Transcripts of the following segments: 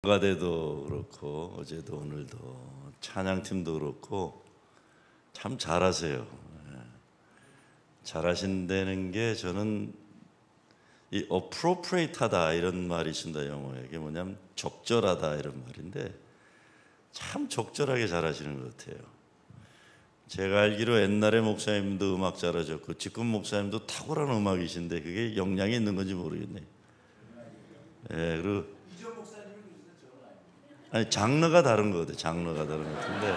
가대도 그렇고 어제도 오늘도 찬양팀도 그렇고 참 잘하세요. 잘하신다는 게 저는 이 appropriate하다 이런 말이 있습니다. 영어에. 이게 뭐냐면 적절하다 이런 말인데 참 적절하게 잘하시는 것 같아요. 제가 알기로 옛날에 목사님도 음악 잘하셨고 지금 목사님도 탁월한 음악이신데 그게 영향이 있는 건지 모르겠네요. 예, 그리고 아니 장르가 다른 거 같아요. 장르가 다른 것 같은데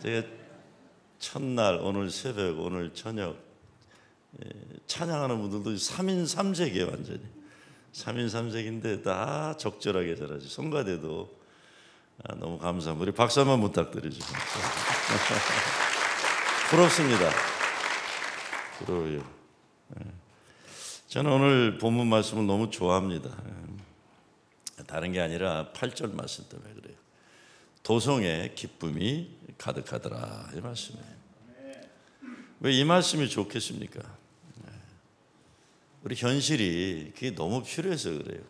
제가 첫날 오늘 새벽 오늘 저녁 찬양하는 분들도 3인 3색이에요. 완전히 3인 3색인데 다 적절하게 잘하죠. 성가대도 너무 감사합니다. 우리 박수 한번 부탁드리죠. 부럽습니다. 부러워요. 저는 오늘 본문 말씀을 너무 좋아합니다. 다른 게 아니라 8절 말씀 때문에 그래요. 도성에 기쁨이 가득하더라 이 말씀이에요. 왜 이 말씀이 좋겠습니까? 우리 현실이 그게 너무 필요해서 그래요.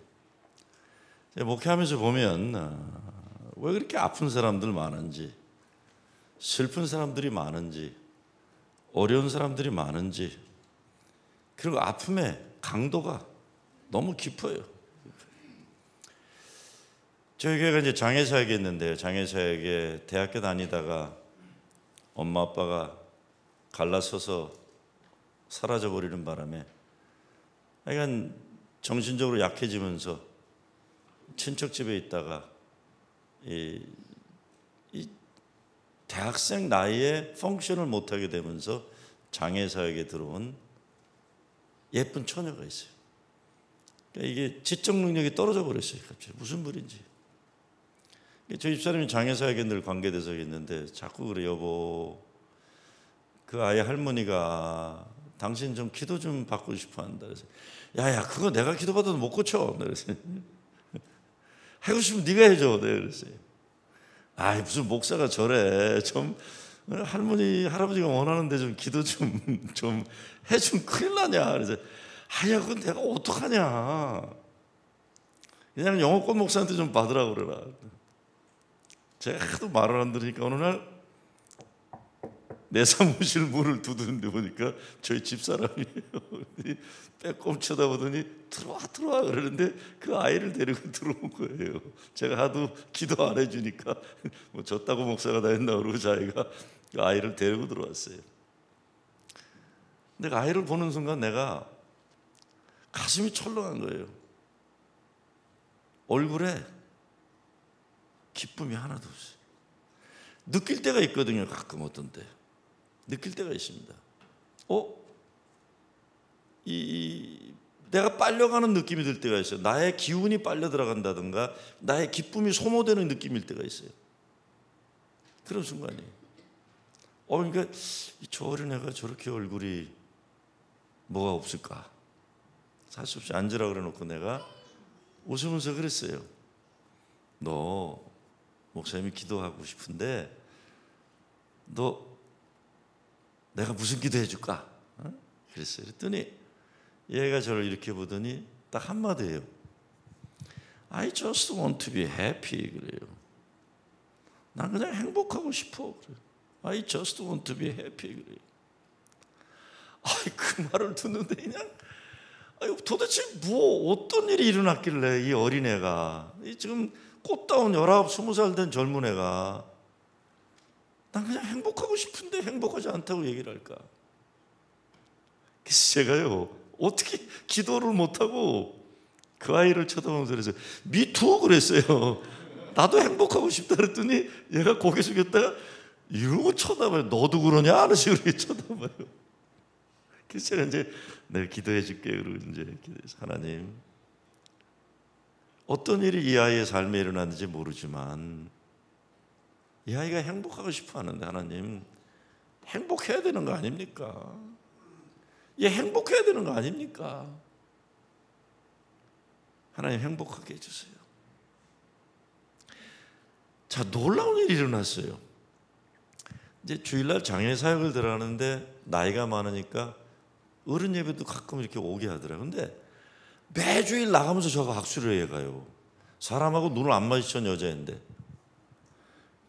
제가 목회하면서 보면 왜 그렇게 아픈 사람들 많은지, 슬픈 사람들이 많은지, 어려운 사람들이 많은지, 그리고 아픔의 강도가 너무 깊어요. 저희 교회가 이제 장애사역이 있는데요. 장애사역에 대학교 다니다가 엄마 아빠가 갈라서서 사라져버리는 바람에 약간 정신적으로 약해지면서 친척 집에 있다가 이 대학생 나이에 펑션을 못하게 되면서 장애사역에 들어온 예쁜 처녀가 있어요. 그러니까 이게 지적 능력이 떨어져 버렸어요. 갑자기 무슨 말인지. 저희 집사람이 장애사역에 늘 관계돼서 있는데 자꾸 그래 여보 그 아이 할머니가 당신 좀 기도 좀 받고 싶어 한다. 그래서 야야 그거 내가 기도 받아도 못 고쳐. 그래서 하고 싶으면 네가 해줘. 내가 그랬어요. 아이 무슨 목사가 저래. 좀 할머니 할아버지가 원하는데 좀 기도 좀 해주면 큰일 나냐. 그래서 아야 그건 내가 어떡하냐. 그냥 영어권 목사한테 좀 받으라고 그래라. 제가 하도 말을 안 들으니까 어느 날 내 사무실 문을 두드는데 보니까 저희 집사람이에요. 빼꼼 쳐다보더니 들어와 그러는데 그 아이를 데리고 들어온 거예요. 제가 하도 기도 안 해주니까 뭐 졌다고 목사가 다 했나 그러고 자기가 그 아이를 데리고 들어왔어요. 근데 그 아이를 보는 순간 내가 가슴이 철렁한 거예요. 얼굴에 기쁨이 하나도 없어요. 느낄 때가 있거든요. 가끔 어떤 때 느낄 때가 있습니다. 내가 빨려가는 느낌이 들 때가 있어요. 나의 기운이 빨려 들어간다든가 나의 기쁨이 소모되는 느낌일 때가 있어요. 그런 순간이. 그러니까 저 어린애가 저렇게 얼굴이 뭐가 없을까? 살 수 없이 앉으라 그래놓고 내가 웃으면서 그랬어요. 너 목사님이 기도하고 싶은데 너 내가 무슨 기도 해줄까? 그랬어요. 그랬더니 얘가 저를 이렇게 보더니 딱 한마디예요. I just want to be happy 그래요. 난 그냥 행복하고 싶어. 그래요. I just want to be happy 그래요. 그 말을 듣는데 그냥 도대체 어떤 일이 일어났길래 이 어린애가 지금 꽃다운 19, 20살 된 젊은 애가 난 그냥 행복하고 싶은데 행복하지 않다고 얘기를 할까? 그래서 제가요 어떻게 기도를 못하고 그 아이를 쳐다보면서 그래서 미투 그랬어요. 나도 행복하고 싶다 그랬더니 얘가 고개 숙였다가 이러고 쳐다봐요. 너도 그러냐? 하는 식으로 이렇게 쳐다봐요. 그래서 제가 이제 내가 기도해 줄게 그러고 이제 기도해서 하나님 어떤 일이 이 아이의 삶에 일어났는지 모르지만 이 아이가 행복하고 싶어 하는데 하나님 행복해야 되는 거 아닙니까? 얘 행복해야 되는 거 아닙니까? 하나님 행복하게 해주세요. 자, 놀라운 일이 일어났어요. 이제 주일날 장애사역을 들어가는데 나이가 많으니까 어른 예배도 가끔 이렇게 오게 하더라고요. 근데 매주일 나가면서 저가 악수를 해가요. 사람하고 눈을 안 마주친 여자인데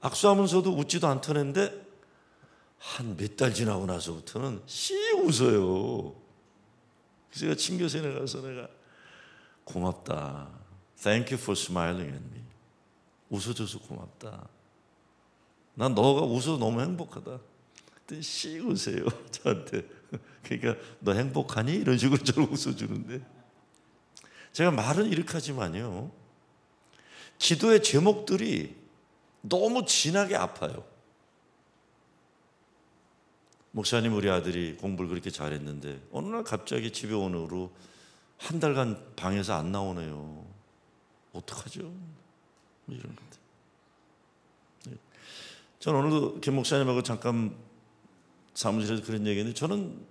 악수하면서도 웃지도 않던 애인데 한 몇 달 지나고 나서부터는 씩 웃어요. 그래서 제가 친교센에 가서 내가 고맙다. Thank you for smiling at me. 웃어줘서 고맙다. 난 너가 웃어서 너무 행복하다. 그때 씩 웃어요 저한테. 그러니까 너 행복하니? 이런 식으로 저를 웃어주는데 제가 말은 이렇게 하지만요, 기도의 제목들이 너무 진하게 아파요. 목사님, 우리 아들이 공부를 그렇게 잘했는데 어느 날 갑자기 집에 오는 후로 한 달간 방에서 안 나오네요. 어떡하죠? 이런 것들. 저는 오늘도 김 목사님하고 잠깐 사무실에서 그런 얘기했는데 저는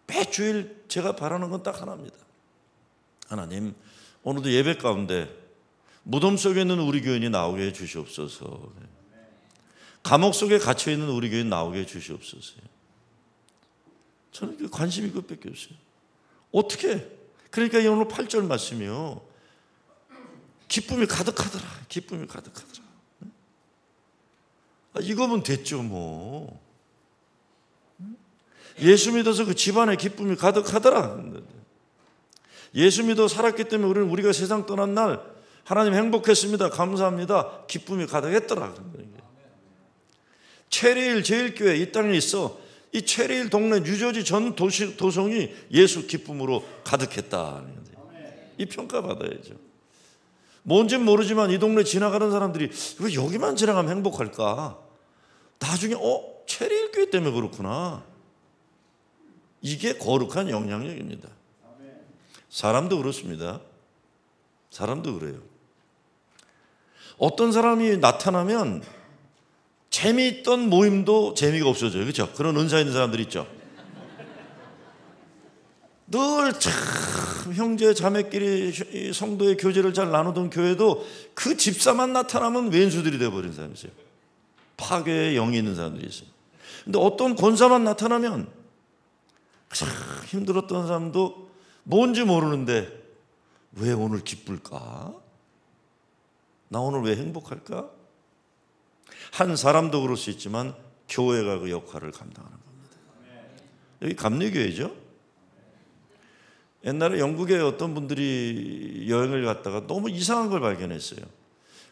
매주일 제가 바라는 건 딱 하나입니다. 하나님, 오늘도 예배 가운데 무덤 속에 있는 우리 교인이 나오게 해 주시옵소서. 감옥 속에 갇혀 있는 우리 교인 나오게 해 주시옵소서. 저는 관심이 그것밖에 없어요. 어떻게? 그러니까 오늘 8절 말씀이요, 기쁨이 가득하더라. 기쁨이 가득하더라. 이거면 됐죠 뭐. 예수 믿어서 그 집안에 기쁨이 가득하더라. 예수 믿어 살았기 때문에 우리가 세상 떠난 날 하나님 행복했습니다. 감사합니다. 기쁨이 가득했더라. 체리힐 제일교회 이 땅에 있어. 이 체리힐 동네 뉴저지 전 도성이 예수 기쁨으로 가득했다. 이 평가 받아야죠. 뭔진 모르지만 이 동네 지나가는 사람들이 왜 여기만 지나가면 행복할까? 나중에 체리힐 교회 때문에 그렇구나. 이게 거룩한 영향력입니다. 사람도 그렇습니다. 사람도 그래요. 어떤 사람이 나타나면 재미있던 모임도 재미가 없어져요. 그렇죠? 그런 은사 있는 사람들 있죠. 늘 참 형제 자매끼리 성도의 교제를 잘 나누던 교회도 그 집사만 나타나면 왼수들이 되어버린 사람이 있어요. 파괴의 영이 있는 사람들이 있어요. 근데 어떤 권사만 나타나면 참 힘들었던 사람도 뭔지 모르는데 왜 오늘 기쁠까? 나 오늘 왜 행복할까? 한 사람도 그럴 수 있지만 교회가 그 역할을 감당하는 겁니다. 여기 감리교회죠. 옛날에 영국에 어떤 분들이 여행을 갔다가 너무 이상한 걸 발견했어요.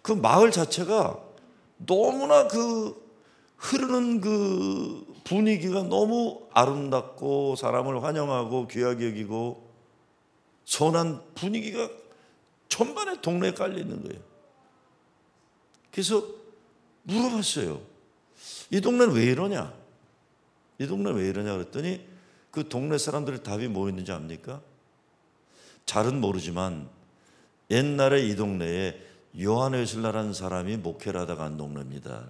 그 마을 자체가 너무나 그 흐르는 그 분위기가 너무 아름답고 사람을 환영하고 귀하게 여기고 선한 분위기가 전반에 동네에 깔려 있는 거예요. 그래서 물어봤어요. 이 동네는 왜 이러냐? 이 동네는 왜 이러냐 그랬더니 그 동네 사람들의 답이 뭐 있는지 압니까? 잘은 모르지만 옛날에 이 동네에 요한 웨슬라라는 사람이 목회를 하다가 간 동네입니다.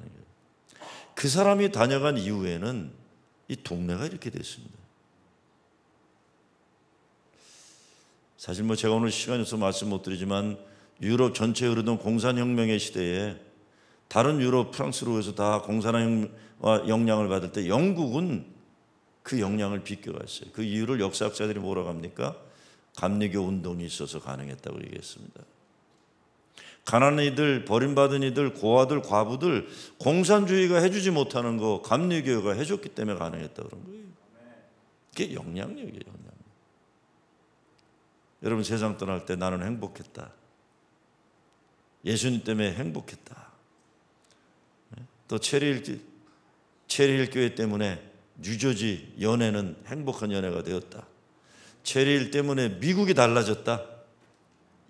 그 사람이 다녀간 이후에는 이 동네가 이렇게 됐습니다. 사실 뭐 제가 오늘 시간이 없어서 말씀 못 드리지만 유럽 전체에 흐르던 공산혁명의 시대에 다른 유럽 프랑스로에서 다 공산화와 영향을 받을 때 영국은 그 영향을 비껴갔어요. 그 이유를 역사학자들이 뭐라고 합니까? 감리교 운동이 있어서 가능했다고 얘기했습니다. 가난한 이들, 버림받은 이들, 고아들, 과부들 공산주의가 해주지 못하는 거 감리교회가 해줬기 때문에 가능했다고 그런 거예요. 그게 영향력이에요. 영향력. 여러분 세상 떠날 때 나는 행복했다. 예수님 때문에 행복했다. 또 체리힐 교회 때문에 뉴저지 연애는 행복한 연애가 되었다. 체리힐 때문에 미국이 달라졌다.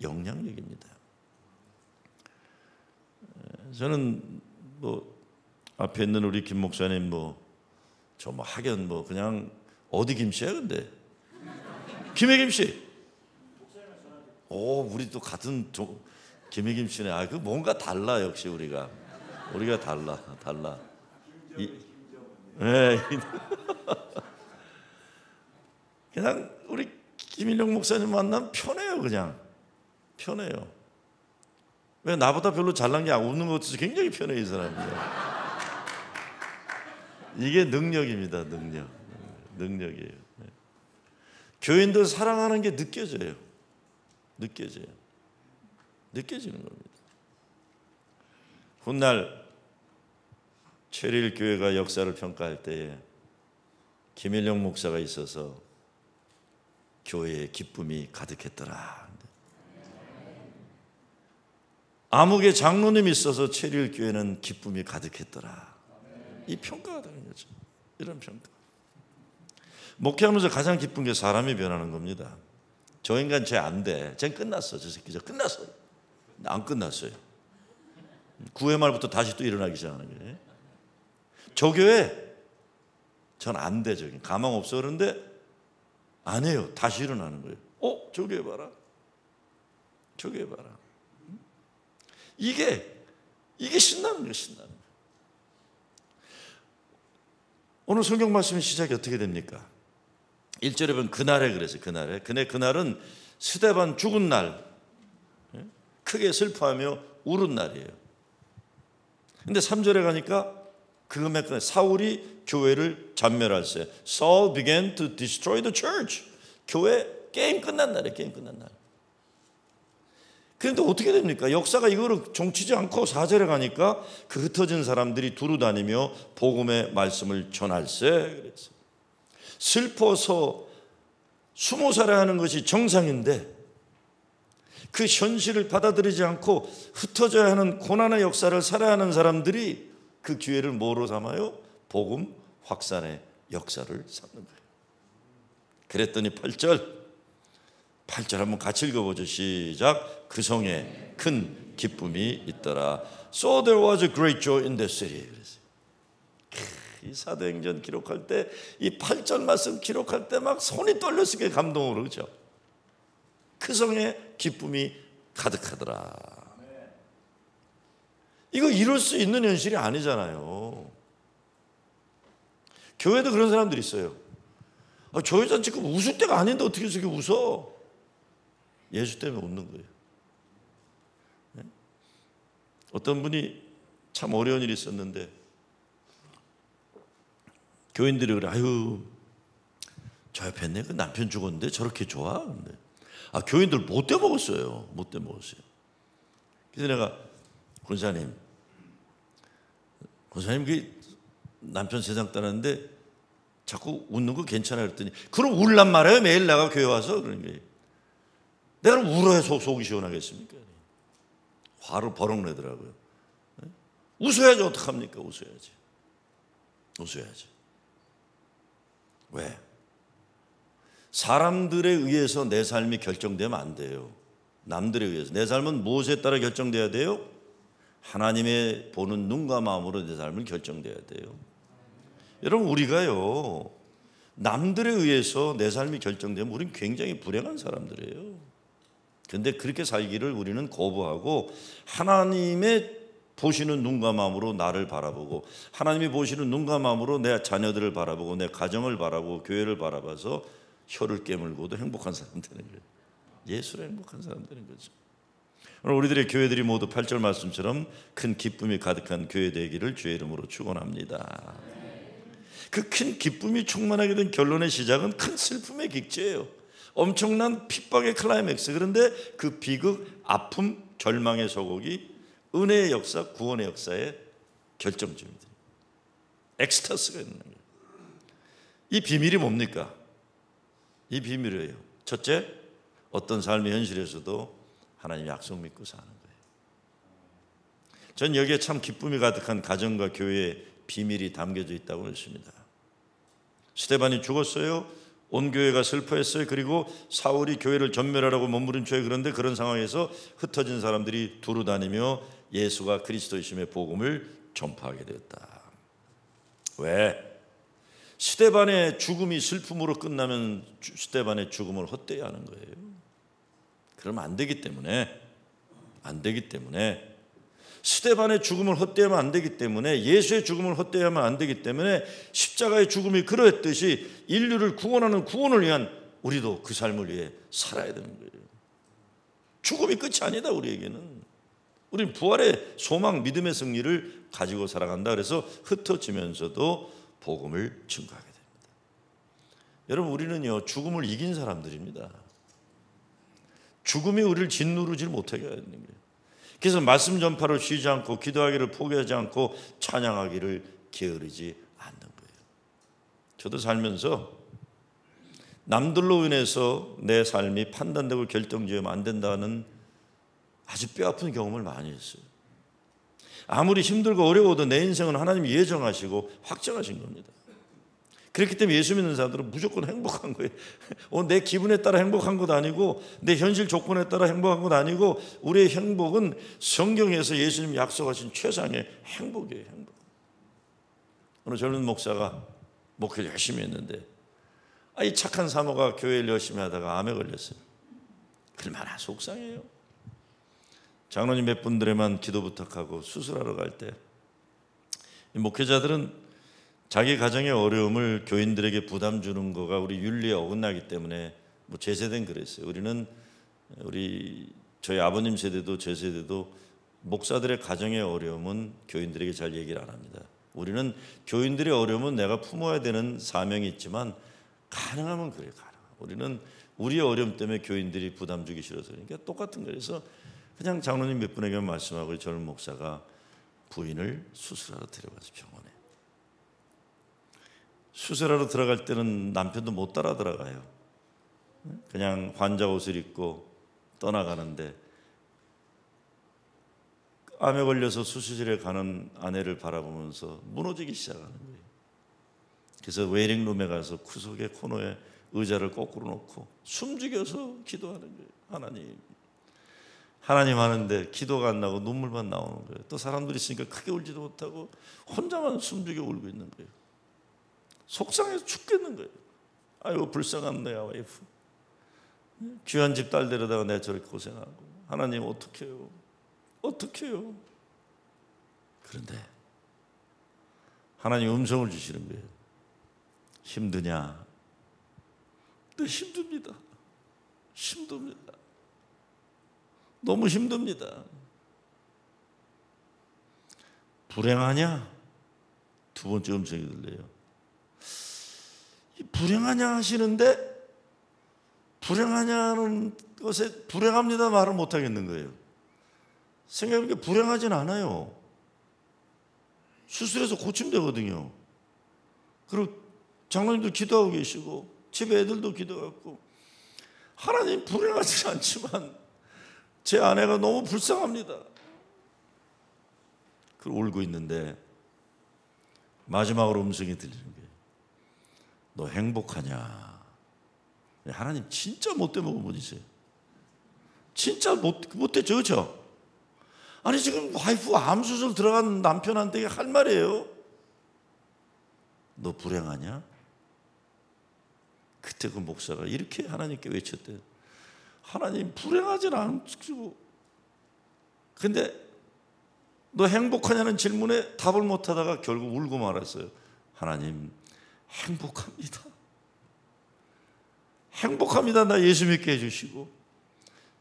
영향력입니다. 저는 뭐 앞에 있는 우리 김 목사님 저 학연 그냥 어디 김씨야 근데 김해 김씨. 우리 또 같은 김해 김씨네. 그 뭔가 달라 역시 우리가 달라. 네. 그냥 우리 김일영 목사님 만나면 편해요. 그냥 편해요. 왜 나보다 별로 잘난 게 없는 것 같아서 굉장히 편해 이 사람이. 이게 능력입니다. 능력이에요. 교인들 사랑하는 게 느껴져요. 느껴지는 겁니다. 훗날 최리일 교회가 역사를 평가할 때에 김일영 목사가 있어서 교회에 기쁨이 가득했더라. 암흑의 장로님이 있어서 최리일 교회는 기쁨이 가득했더라. 이 평가가 다른 거죠. 이런 평가. 목회하면서 가장 기쁜 게 사람이 변하는 겁니다. 저 인간 쟤 안 돼. 쟤 끝났어. 저 새끼 저 끝났어요. 안 끝났어요. 9회 말부터 다시 또 일어나기 시작하는 거예요. 저 교회 전 안 돼. 저기 가망 없어. 그런데 안 해요. 다시 일어나는 거예요. 저 교회 봐라. 저 교회 봐라. 이게 신나는 거예요. 신나는 거예요. 오늘 성경 말씀 시작이 어떻게 됩니까? 1절에 보면 그날에 그래서 그날에. 근데 그날은 스데반 죽은 날, 크게 슬퍼하며 울은 날이에요. 근데 3절에 가니까 그금에 사울이 교회를 잔멸할세. Saul began to destroy the church. 교회 게임 끝난 날이에요. 게임 끝난 날. 그런데 어떻게 됩니까? 역사가 이거를 종치지 않고 4절에 가니까 그 흩어진 사람들이 두루 다니며 복음의 말씀을 전할세. 그래서 슬퍼서 숨어 살아야 하는 것이 정상인데 그 현실을 받아들이지 않고 흩어져야 하는 고난의 역사를 살아야 하는 사람들이 그 기회를 뭐로 삼아요? 복음 확산의 역사를 삼는 거예요. 그랬더니 8절 한번 같이 읽어보죠. 시작. 그 성에 큰 기쁨이 있더라. So there was a great joy in the city. 이 사도행전 기록할 때 이 8절 말씀 기록할 때 막 손이 떨렸을 게 감동으로 그렇죠. 그 성에 기쁨이 가득하더라. 이거 이룰 수 있는 현실이 아니잖아요. 교회도 그런 사람들이 있어요. 저 여자는 지금 웃을 때가 아닌데 어떻게 저렇게 웃어? 예수 때문에 웃는 거예요. 네? 어떤 분이 참 어려운 일이 있었는데 교인들이 그래, 아유, 저 옆에 있네. 그 남편 죽었는데 저렇게 좋아? 근데 교인들 못돼 먹었어요. 못돼 먹었어요. 그래서 내가 권사님, 그 남편 세상 떠났는데 자꾸 웃는 거 괜찮아요? 그랬더니 그럼 울란 말이에요. 매일 내가 교회 와서 그런 거예요. 내가 울어야 속이 시원하겠습니까? 화를 버럭 내더라고요. 웃어야지 어떡합니까? 웃어야지. 왜? 사람들에 의해서 내 삶이 결정되면 안 돼요. 남들에 의해서. 내 삶은 무엇에 따라 결정돼야 돼요? 하나님의 보는 눈과 마음으로 내 삶을 결정돼야 돼요. 여러분, 우리가요, 남들에 의해서 내 삶이 결정되면 우리는 굉장히 불행한 사람들이에요. 그런데 그렇게 살기를 우리는 거부하고 하나님의 보시는 눈과 마음으로 나를 바라보고 하나님이 보시는 눈과 마음으로 내 자녀들을 바라보고 내 가정을 바라보고 교회를 바라봐서 혀를 깨물고도 행복한 사람 되는 거예요. 예수로 행복한 사람 되는 거죠. 오늘 우리들의 교회들이 모두 8절 말씀처럼 큰 기쁨이 가득한 교회 되기를 주의 이름으로 축원합니다. 그 큰 기쁨이 충만하게 된 결론의 시작은 큰 슬픔의 극제예요. 엄청난 핍박의 클라이맥스. 그런데 그 비극, 아픔, 절망의 소곡이 은혜의 역사, 구원의 역사의 결정점입니다. 엑스타스가 있는 거예요. 이 비밀이 뭡니까? 이 비밀이에요. 첫째, 어떤 삶의 현실에서도 하나님 약속 믿고 사는 거예요. 전 여기에 참 기쁨이 가득한 가정과 교회의 비밀이 담겨져 있다고 믿습니다. 스데반이 죽었어요. 온 교회가 슬퍼했어요. 그리고 사울이 교회를 전멸하라고 몸부림쳐요. 그런데 그런 상황에서 흩어진 사람들이 두루 다니며 예수가 그리스도이심의 복음을 전파하게 되었다. 왜? 스데반의 죽음이 슬픔으로 끝나면 스데반의 죽음을 헛되이 하는 거예요. 그러면 안 되기 때문에 스데반의 죽음을 헛되이하면 안 되기 때문에 예수의 죽음을 헛되이하면 안 되기 때문에 십자가의 죽음이 그러했듯이 인류를 구원하는 구원을 위한 우리도 그 삶을 위해 살아야 되는 거예요. 죽음이 끝이 아니다. 우리에게는 우리는 부활의 소망, 믿음의 승리를 가지고 살아간다. 그래서 흩어지면서도 복음을 증거하게 됩니다. 여러분, 우리는요 죽음을 이긴 사람들입니다. 죽음이 우리를 짓누르지 못하게 하는 거예요. 그래서 말씀 전파를 쉬지 않고 기도하기를 포기하지 않고 찬양하기를 게으르지 않는 거예요. 저도 살면서 남들로 인해서 내 삶이 판단되고 결정지으면 안 된다는 아주 뼈아픈 경험을 많이 했어요. 아무리 힘들고 어려워도 내 인생은 하나님이 예정하시고 확정하신 겁니다. 그렇기 때문에 예수 믿는 사람들은 무조건 행복한 거예요. 내 기분에 따라 행복한 것도 아니고 내 현실 조건에 따라 행복한 것도 아니고 우리의 행복은 성경에서 예수님 약속하신 최상의 행복이에요. 행복. 어느 젊은 목사가 목회를 열심히 했는데 이 착한 사모가 교회를 열심히 하다가 암에 걸렸어요. 얼마나 속상해요. 장로님 몇 분들에만 기도 부탁하고 수술하러 갈 때 목회자들은 자기 가정의 어려움을 교인들에게 부담 주는 거가 우리 윤리에 어긋나기 때문에 제 세대는 그랬어요. 우리는 저희 아버님 세대도 제 세대도 목사들의 가정의 어려움은 교인들에게 잘 얘기를 안 합니다. 우리는 교인들의 어려움은 내가 품어야 되는 사명이 있지만 가능하면 그래요. 우리는 우리의 어려움 때문에 교인들이 부담 주기 싫어서 그러니까 똑같은 거예요. 그래서 그냥 장로님 몇 분에게 말씀하고 젊은 목사가 부인을 수술하러 데려가서 병원에. 수술하러 들어갈 때는 남편도 못 따라 들어가요. 그냥 환자 옷을 입고 떠나가는데 암에 걸려서 수술실에 가는 아내를 바라보면서 무너지기 시작하는 거예요. 그래서 웨이팅룸에 가서 구석의 코너에 의자를 거꾸로 놓고 숨죽여서 기도하는 거예요. 하나님 하는데 기도가 안 나고 눈물만 나오는 거예요. 또 사람들이 있으니까 크게 울지도 못하고 혼자만 숨죽여 울고 있는 거예요. 속상해서 죽겠는 거예요. 아이고 불쌍한 내 와이프, 귀한 집 딸 데려다가 내가 저렇게 고생하고 하나님 어떡해요? 그런데 하나님 음성을 주시는 거예요. 힘드냐? 네, 힘듭니다. 너무 힘듭니다. 불행하냐? 두 번째 음성이 들려요. 불행하냐 하시는데 불행하냐는 것에 불행합니다 말을 못하겠는 거예요. 생각해보니까 불행하진 않아요. 수술해서 고치면 되거든요. 그리고 장로님도 기도하고 계시고 집에 애들도 기도하고 하나님 불행하지 않지만 제 아내가 너무 불쌍합니다. 그리고 울고 있는데 마지막으로 음성이 들리는 거예요. 너 행복하냐? 하나님 진짜 못돼 먹은 분이세요. 진짜 못되죠, 그렇죠? 아니 지금 와이프 암수술 들어간 남편한테 할 말이에요. 너 불행하냐? 그때 그 목사가 이렇게 하나님께 외쳤대요. 하나님 불행하진 않고 근데 너 행복하냐는 질문에 답을 못하다가 결국 울고 말았어요. 하나님 행복합니다. 나 예수 믿게 해주시고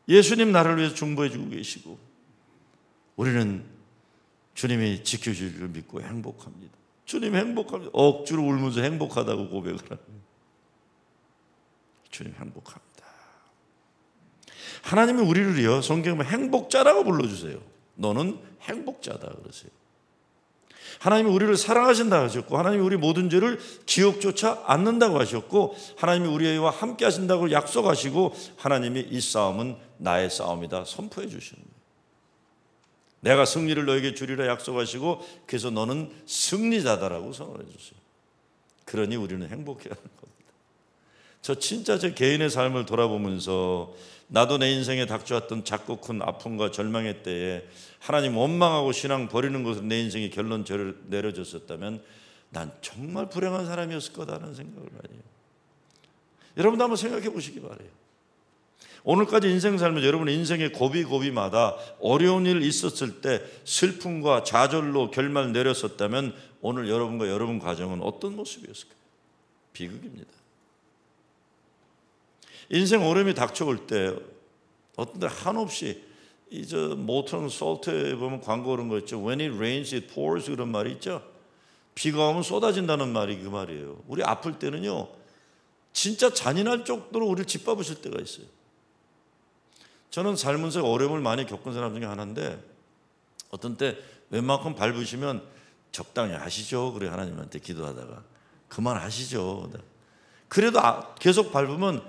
예수님 나를 위해서 중보해 주고 계시고 우리는 주님이 지켜줄 줄 믿고 행복합니다. 주님 행복합니다. 억지로 울면서 행복하다고 고백을 합니다. 주님 행복합니다. 하나님이 우리를요 성경에 행복자라고 불러주세요. 너는 행복자다 그러세요. 하나님이 우리를 사랑하신다고 하셨고 하나님이 우리 모든 죄를 기억조차 않는다고 하셨고 하나님이 우리와 함께 하신다고 약속하시고 하나님이 이 싸움은 나의 싸움이다 선포해 주시는 거예요. 내가 승리를 너에게 주리라 약속하시고 그래서 너는 승리자다라고 선언해 주세요. 그러니 우리는 행복해야 하는 겁니다. 저 진짜 제 개인의 삶을 돌아보면서 나도 내 인생에 닥쳐왔던 작고 큰 아픔과 절망의 때에 하나님 원망하고 신앙 버리는 것으로 내 인생의 결론 내려졌었다면 난 정말 불행한 사람이었을 거다라는 생각을 많이 해요. 여러분도 한번 생각해 보시기 바라요. 오늘까지 인생 살면서 여러분의 인생의 고비고비마다 어려운 일 있었을 때 슬픔과 좌절로 결말 내렸었다면 오늘 여러분과 여러분 가정은 어떤 모습이었을까요? 비극입니다. 인생 어려움이 닥쳐올 때 어떤 데 한없이 모턴 솔트에 보면 광고 그런 거 있죠. When it rains, it pours 그런 말이 있죠. 비가 오면 쏟아진다는 말이 그 말이에요. 우리 아플 때는요 진짜 잔인할 정도로 우리를 짓밟으실 때가 있어요. 저는 삶에서 어려움을 많이 겪은 사람 중에 하나인데 어떤 때 웬만큼 밟으시면 적당히 하시죠. 그래 하나님한테 기도하다가 그만하시죠. 그래도 계속 밟으면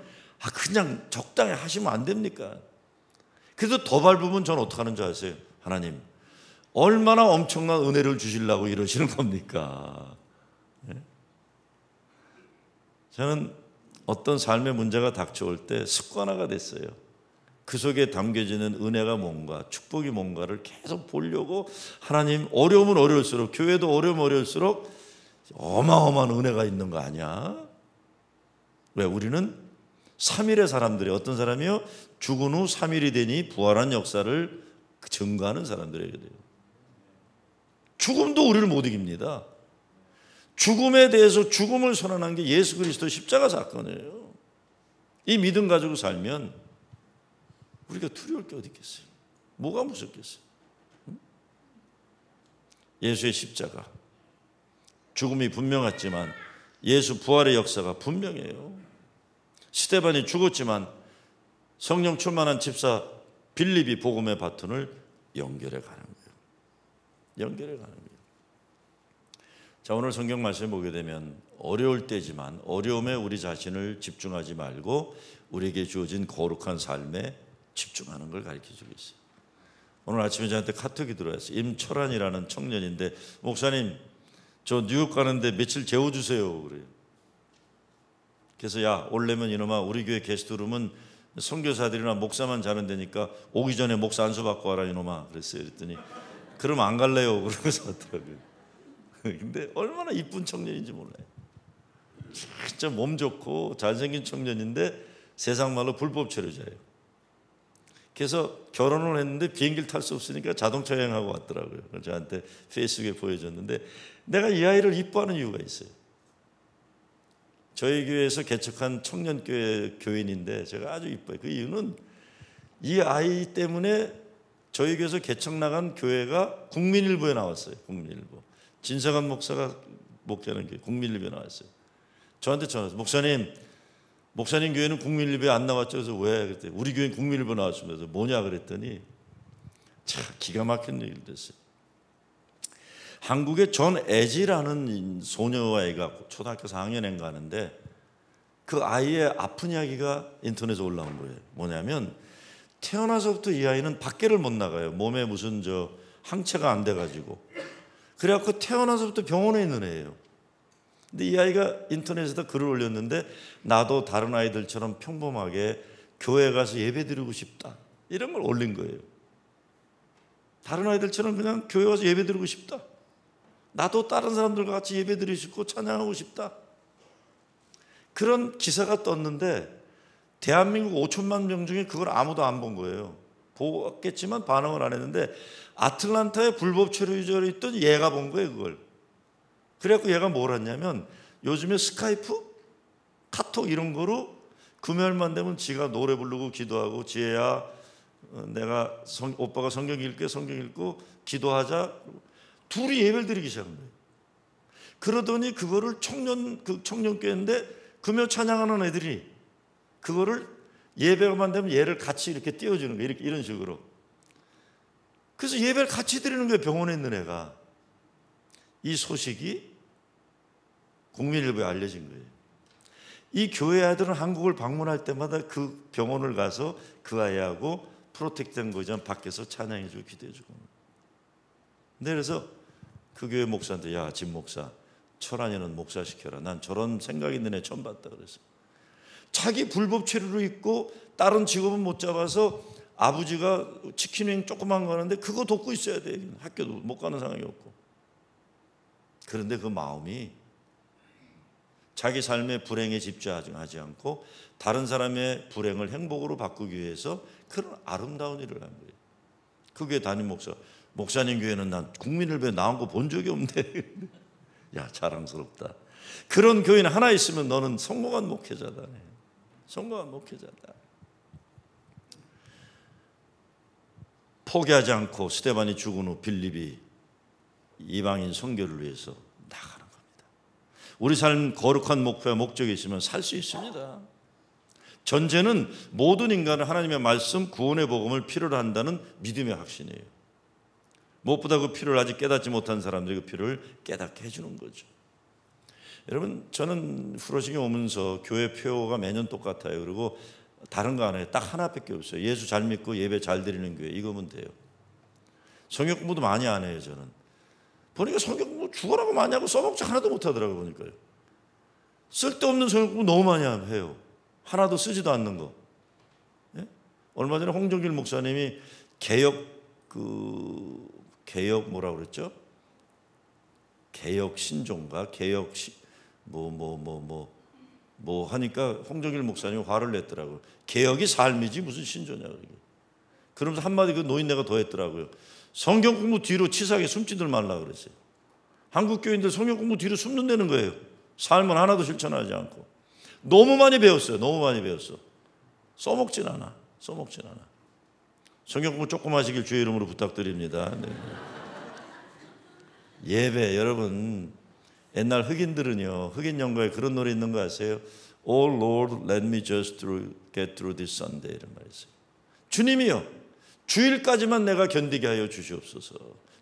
그냥 적당히 하시면 안 됩니까? 그래도 더 밟으면 저는 어떻게 하는 줄 아세요? 하나님 얼마나 엄청난 은혜를 주시려고 이러시는 겁니까? 저는 어떤 삶의 문제가 닥쳐올 때 습관화가 됐어요. 그 속에 담겨지는 은혜가 뭔가, 축복이 뭔가를 계속 보려고 하나님 어려우면 어려울수록, 교회도 어려우면 어려울수록 어마어마한 은혜가 있는 거 아니야? 왜? 우리는 3일의 사람들이 어떤 사람이요? 죽은 후 3일이 되니 부활한 역사를 증거하는 사람들에게 돼요. 죽음도 우리를 못 이깁니다. 죽음에 대해서 죽음을 선언한 게 예수 그리스도 십자가 사건이에요. 이 믿음 가지고 살면 우리가 두려울 게 어디 있겠어요? 뭐가 무섭겠어요? 예수의 십자가, 죽음이 분명했지만 예수 부활의 역사가 분명해요. 스데반이 죽었지만 성령 충만한 집사 빌립이 복음의 바톤을 연결해 가는 거예요. 연결해 가는 거예요. 자, 오늘 성경 말씀 보게 되면 어려울 때지만 어려움에 우리 자신을 집중하지 말고 우리에게 주어진 거룩한 삶에 집중하는 걸 가르쳐주고 있어요. 오늘 아침에 저한테 카톡이 들어왔어요. 임철환이라는 청년인데 목사님 저 뉴욕 가는데 며칠 재워주세요 그래요. 그래서 야 올래면 이놈아 우리 교회 게스트룸은 선교사들이나 목사만 자는 데니까 오기 전에 목사 안수 받고 와라 이놈아 그랬어요. 그랬더니 그럼 안 갈래요 그러면서 왔더라고요. 근데 얼마나 이쁜 청년인지 몰라요. 진짜 몸 좋고 잘생긴 청년인데 세상 말로 불법 체류자예요. 그래서 결혼을 했는데 비행기를 탈 수 없으니까 자동차 여행하고 왔더라고요. 저한테 페이스북에 보여줬는데 내가 이 아이를 이뻐하는 이유가 있어요. 저희 교회에서 개척한 청년교회 교인인데 제가 아주 이뻐요. 그 이유는 이 아이 때문에 저희 교회에서 개척 나간 교회가 국민일보에 나왔어요. 국민일보. 진성한 목사가 목회하는 교회 국민일보에 나왔어요. 저한테 전화해서 목사님 교회는 국민일보에 안 나왔죠. 그래서 왜? 그랬더니 우리 교회는 국민일보 나왔습니다. 그래서 뭐냐 그랬더니 참 기가 막힌 얘기를 했어요. 한국의 존 에지라는 소녀아이가 초등학교 4학년인가 하는데 그 아이의 아픈 이야기가 인터넷에 올라온 거예요. 뭐냐면 태어나서부터 이 아이는 밖에를 못 나가요. 몸에 무슨 항체가 안 돼가지고 그래갖고 태어나서부터 병원에 있는 애예요. 근데 이 아이가 인터넷에다 글을 올렸는데 나도 다른 아이들처럼 평범하게 교회 가서 예배 드리고 싶다 이런 걸 올린 거예요. 다른 아이들처럼 그냥 교회 가서 예배 드리고 싶다. 나도 다른 사람들과 같이 예배 드리고 싶고 찬양하고 싶다. 그런 기사가 떴는데 대한민국 5천만 명 중에 그걸 아무도 안 본 거예요. 보겠지만 반응을 안 했는데 아틀란타에 불법 체류자로 있던 얘가 본 거예요. 그걸. 그래갖고 얘가 뭘 했냐면 요즘에 스카이프, 카톡 이런 거로 금요일만 되면 지가 노래 부르고 기도하고 지혜야 내가 오빠가 성경 읽게 성경 읽고 기도하자. 둘이 예배를 드리기 시작한 거예요. 그러더니 그거를 청년교회인데 금요 찬양하는 애들이 그거를 예배만 되면 얘를 같이 이렇게 띄워주는 거예요. 이런 식으로. 그래서 예배를 같이 드리는 거예요. 병원에 있는 애가. 이 소식이 국민일보에 알려진 거예요. 이 교회 아들은 한국을 방문할 때마다 그 병원을 가서 그 아이하고 프로텍트된 거잖아. 밖에서 찬양해주고 기도해주고. 근데 그래서 그 교회 목사한테 야, 진 목사, 철환이는 목사 시켜라. 난 저런 생각 있는 애 처음 봤다 그랬어. 자기 불법 체류로 있고 다른 직업은 못 잡아서 아버지가 치킨행 조그만 거 하는데 그거 돕고 있어야 돼. 학교도 못 가는 상황이 없고. 그런데 그 마음이 자기 삶의 불행에 집중하지 않고 다른 사람의 불행을 행복으로 바꾸기 위해서 그런 아름다운 일을 한 거예요. 그 교회 담임 목사님 교회는 난 국민일보에 나온 거 본 적이 없는데 야 자랑스럽다. 그런 교인 하나 있으면 너는 성공한 목회자다. 성공한 목회자다. 포기하지 않고 스데반이 죽은 후 빌립이 이방인 선교를 위해서 나가는 겁니다. 우리 삶 거룩한 목표와 목적이 있으면 살 수 있습니다. 전제는 모든 인간은 하나님의 말씀, 구원의 복음을 필요로 한다는 믿음의 확신이에요. 무엇보다 그 필요를 아직 깨닫지 못한 사람들이 그 필요를 깨닫게 해주는 거죠. 여러분, 저는 후러싱에 오면서 교회 표가 매년 똑같아요. 그리고 다른 거 안 해요. 딱 하나밖에 없어요. 예수 잘 믿고 예배 잘 드리는 교회, 이거면 돼요. 성경 공부도 많이 안 해요. 저는 보니까 성경 공부 죽어라고 많이 하고 써먹지 하나도 못하더라고요. 보니까요. 쓸데없는 성경 공부 너무 많이 해요. 하나도 쓰지도 않는 거. 예? 얼마 전에 홍정길 목사님이 개혁 뭐라 그랬죠? 개혁 신종가 개혁 뭐 하니까 홍정길 목사님이 화를 냈더라고요. 개혁이 삶이지 무슨 신조냐. 그러면서 한마디 그 노인네가 더 했더라고요. 성경 공부 뒤로 치사하게 숨지들 말라 그랬어요. 한국 교인들 성경 공부 뒤로 숨는다는 거예요. 삶은 하나도 실천하지 않고. 너무 많이 배웠어요. 너무 많이 배웠어. 써먹진 않아. 성경 공부 조금 하시길 주의 이름으로 부탁드립니다. 네. 예배, 여러분, 옛날 흑인들은요, 흑인 연가에 그런 노래 있는 거 아세요? Oh Lord, let me just get through this Sunday 이런 말 있어요. 주님이요, 주일까지만 내가 견디게 하여 주시옵소서.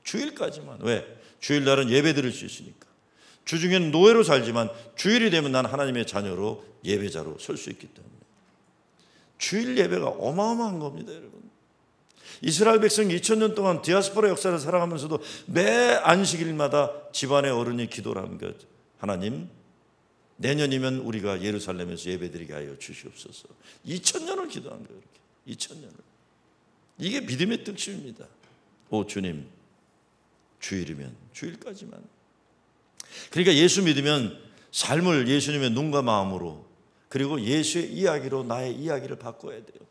주일까지만. 왜? 주일날은 예배 드릴 수 있으니까. 주중에는 노예로 살지만 주일이 되면 난 하나님의 자녀로 예배자로 설 수 있기 때문에. 주일 예배가 어마어마한 겁니다, 여러분. 이스라엘 백성이 2000년 동안 디아스포라 역사를 살아가면서도 매 안식일마다 집안의 어른이 기도를 하는 것. 하나님, 내년이면 우리가 예루살렘에서 예배드리게 하여 주시옵소서. 2000년을 기도한 거예요. 이렇게 2000년을. 이게 믿음의 특징입니다. 오 주님, 주일이면 주일까지만. 그러니까 예수 믿으면 삶을 예수님의 눈과 마음으로, 그리고 예수의 이야기로 나의 이야기를 바꿔야 돼요.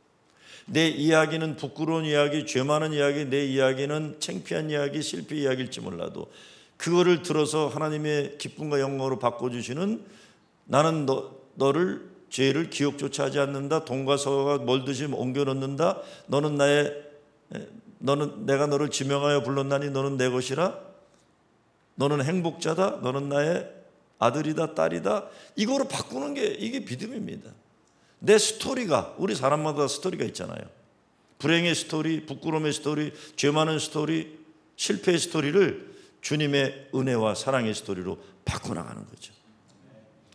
내 이야기는 부끄러운 이야기, 죄 많은 이야기, 내 이야기는 창피한 이야기, 실패 이야기일지 몰라도 그거를 들어서 하나님의 기쁨과 영광으로 바꿔주시는, 나는 너를 죄를 기억조차 하지 않는다, 돈과 서가 멀듯이 옮겨놓는다, 너는 내가 너를 지명하여 불렀나니 너는 내 것이라, 너는 행복자다, 너는 나의 아들이다, 딸이다, 이거로 바꾸는 게 이게 믿음입니다. 내 스토리가, 우리 사람마다 스토리가 있잖아요. 불행의 스토리, 부끄러움의 스토리, 죄 많은 스토리, 실패의 스토리를 주님의 은혜와 사랑의 스토리로 바꿔나가는 거죠.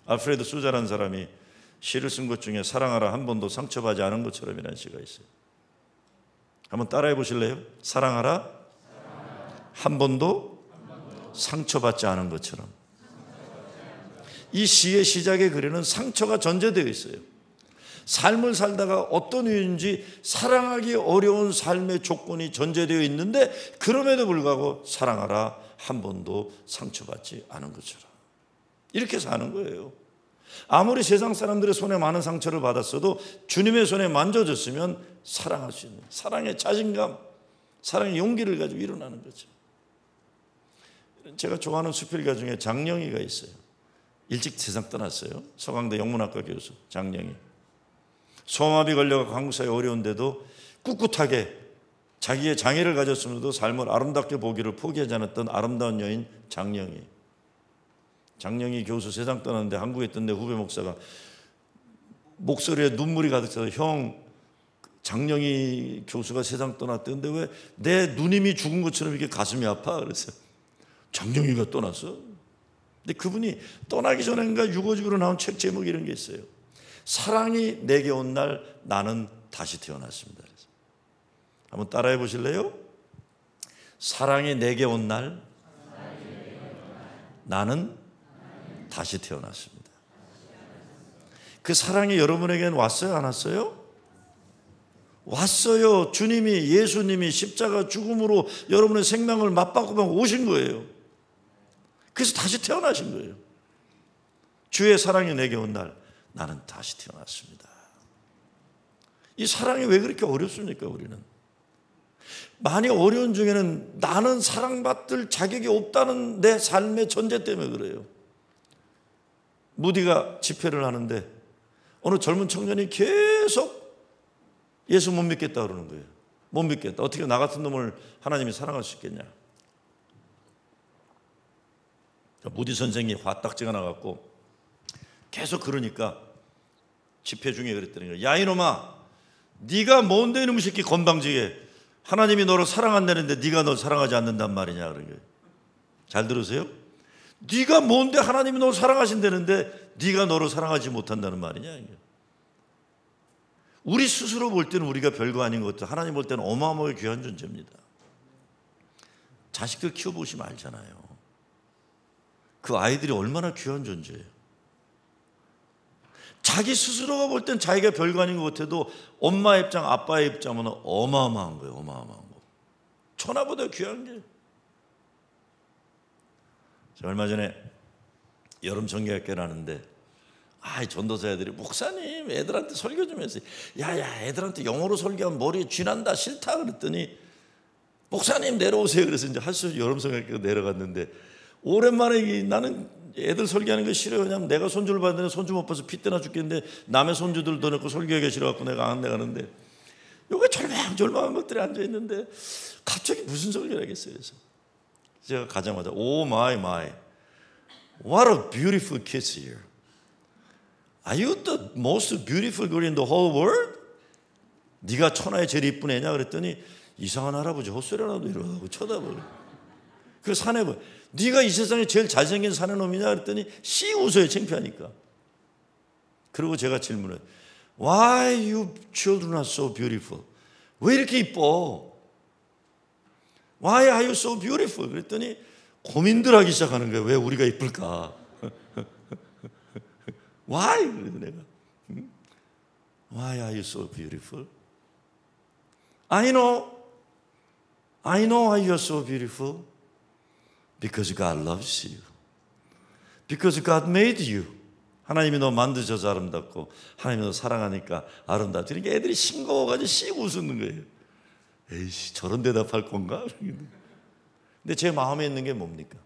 알프레드 수자라는 사람이 시를 쓴 것 중에 사랑하라 한 번도 상처받지 않은 것처럼이라는 시가 있어요. 한번 따라해 보실래요? 사랑하라 한 번도 상처받지 않은 것처럼. 이 시의 시작의 글에는 상처가 전제되어 있어요. 삶을 살다가 어떤 이유인지 사랑하기 어려운 삶의 조건이 전제되어 있는데, 그럼에도 불구하고 사랑하라 한 번도 상처받지 않은 것처럼 이렇게 사는 거예요. 아무리 세상 사람들의 손에 많은 상처를 받았어도 주님의 손에 만져졌으면 사랑할 수 있는 사랑의 자신감, 사랑의 용기를 가지고 일어나는 거죠. 제가 좋아하는 수필가 중에 장영희가 있어요. 일찍 세상 떠났어요. 서강대 영문학과 교수 장영희. 소아마비 걸려가 간호사에 어려운데도 꿋꿋하게 자기의 장애를 가졌으면서도 삶을 아름답게 보기를 포기하지 않았던 아름다운 여인 장영희. 장영희 교수 세상 떠났는데 한국에 있던 내 후배 목사가 목소리에 눈물이 가득 차서, 형, 장영희 교수가 세상 떠났대. 근데 왜 내 누님이 죽은 것처럼 이렇게 가슴이 아파? 그랬어요. 장영희가 떠났어? 근데 그분이 떠나기 전인가 유고집으로 나온 책 제목이 이런 게 있어요. 사랑이 내게 온 날 나는 다시 태어났습니다. 그래서 한번 따라해 보실래요? 사랑이 내게 온 날 나는 다시 태어났습니다. 그 사랑이 여러분에게는 왔어요? 안 왔어요? 왔어요. 주님이, 예수님이 십자가 죽음으로 여러분의 생명을 맞바꾸며 오신 거예요. 그래서 다시 태어나신 거예요. 주의 사랑이 내게 온 날 나는 다시 태어났습니다. 이 사랑이 왜 그렇게 어렵습니까? 우리는 많이 어려운 중에는 나는 사랑받을 자격이 없다는 내 삶의 전제 때문에 그래요. 무디가 집회를 하는데 어느 젊은 청년이 계속 예수 못 믿겠다 그러는 거예요. 못 믿겠다. 어떻게 나 같은 놈을 하나님이 사랑할 수 있겠냐. 무디 선생이 화딱지가 나갖고 계속 그러니까 집회 중에 그랬다는 거예요. 야 이놈아, 네가 뭔데 이놈의 새끼 건방지게 하나님이 너를 사랑한다는데 네가 널 사랑하지 않는단 말이냐 그런 거예요. 잘 들으세요? 네가 뭔데 하나님이 너를 사랑하신다는데 네가 너를 사랑하지 못한다는 말이냐. 우리 스스로 볼 때는 우리가 별거 아닌 것도 하나님 볼 때는 어마어마하게 귀한 존재입니다. 자식들 키워보시면 알잖아요. 그 아이들이 얼마나 귀한 존재예요. 자기 스스로가 볼 땐 자기가 별거 아닌 것 같아도 엄마의 입장, 아빠의 입장은 어마어마한 거예요. 어마어마한 거. 천하보다 귀한 게. 제가 얼마 전에 여름 성경학교를 하는데 전도사 애들이 목사님 애들한테 설교 좀 했어요. 야야 애들한테 영어로 설교하면 머리에 쥐난다 싫다 그랬더니 목사님 내려오세요. 그래서 이제 할수 여름 성경학교 내려갔는데 오랜만에 나는 애들 설교하는 거 싫어요. 왜냐면 내가 손주를 봤는데 손주 못 봐서 핏대나 죽겠는데 남의 손주들 더 넣고 설교하기 싫어갖고 내가 안 내가는데 여기 절망절망한 것들이 앉아있는데 갑자기 무슨 설교를 하겠어요. 그래서 제가 가자마자 Oh my What a beautiful kids here. Are you the most beautiful girl in the whole world? 네가 천하에 제일 이쁜 애냐 그랬더니 이상한 할아버지 헛소리 하나도 이러고 쳐다보고 그래서 사내보 네가 이 세상에 제일 잘생긴 사내놈이냐 그랬더니 씩 웃어요. 창피하니까. 그리고 제가 질문을 Why you children are so beautiful? 왜 이렇게 이뻐? Why are you so beautiful? 그랬더니 고민들 하기 시작하는 거예요. 왜 우리가 이쁠까? Why? 그래서 내가 Why are you so beautiful? I know why you are so beautiful. Because God loves you. Because God made you. 하나님이 너 만드셔서 아름답고 하나님이 너 사랑하니까 아름답다. 그러니까 애들이 싱거워가지고 씩 웃는 거예요. 에이씨 저런 대답할 건가? 근데 제 마음에 있는 게 뭡니까?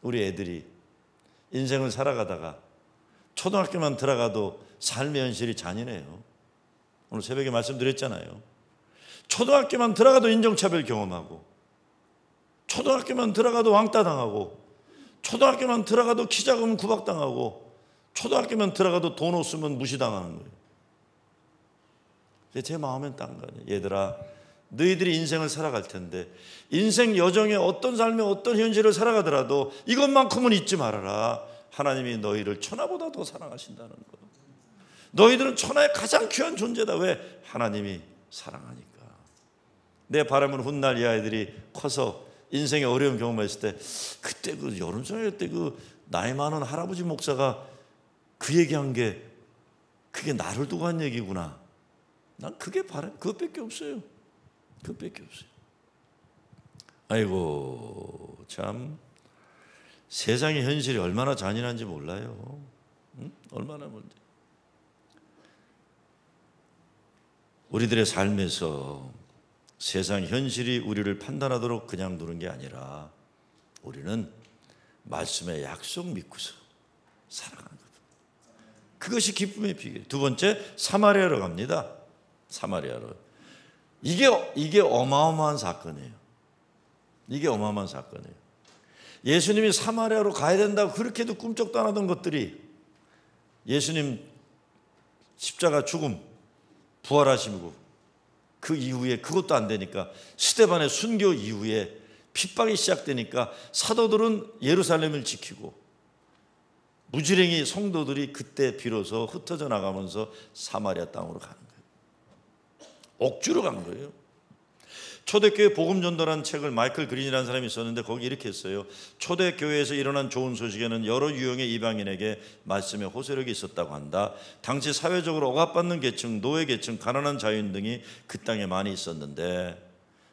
우리 애들이 인생을 살아가다가 초등학교만 들어가도 삶의 현실이 잔인해요. 오늘 새벽에 말씀드렸잖아요. 초등학교만 들어가도 인종차별 경험하고 초등학교만 들어가도 왕따 당하고 초등학교만 들어가도 키 작으면 구박당하고 초등학교만 들어가도 돈 없으면 무시당하는 거예요. 제 마음엔 딴 거예요. 얘들아 너희들이 인생을 살아갈 텐데 인생 여정에 어떤 삶의 어떤 현실을 살아가더라도 이것만큼은 잊지 말아라. 하나님이 너희를 천하보다 더 사랑하신다는 거. 너희들은 천하의 가장 귀한 존재다. 왜? 하나님이 사랑하니까. 내 바람은 훗날 이 아이들이 커서 인생에 어려운 경험을 했을 때 그때 그 여름성회 때 그 나이 많은 할아버지 목사가 그 얘기한 게 그게 나를 두고 한 얘기구나. 난 그게 바람 그것밖에 없어요. 그것밖에 없어요. 아이고 참 세상의 현실이 얼마나 잔인한지 몰라요. 응? 얼마나 뭔지. 우리들의 삶에서 세상 현실이 우리를 판단하도록 그냥 두는 게 아니라 우리는 말씀의 약속 믿고서 살아가는 것. 그것이 기쁨의 비결. 두 번째 사마리아로 갑니다. 사마리아로. 이게 어마어마한 사건이에요. 이게 어마어마한 사건이에요. 예수님이 사마리아로 가야 된다고 그렇게도 꿈쩍도 안 하던 것들이 예수님 십자가 죽음 부활하시고 그 이후에 그것도 안 되니까 스데반의 순교 이후에 핍박이 시작되니까 사도들은 예루살렘을 지키고 무지랭이 성도들이 그때 비로소 흩어져 나가면서 사마리아 땅으로 가는 거예요. 억지로 간 거예요. 초대교회 복음 전도라는 책을 마이클 그린이라는 사람이 썼는데 거기 이렇게 했어요. 초대교회에서 일어난 좋은 소식에는 여러 유형의 이방인에게 말씀의 호소력이 있었다고 한다. 당시 사회적으로 억압받는 계층, 노예 계층, 가난한 자유인 등이 그 땅에 많이 있었는데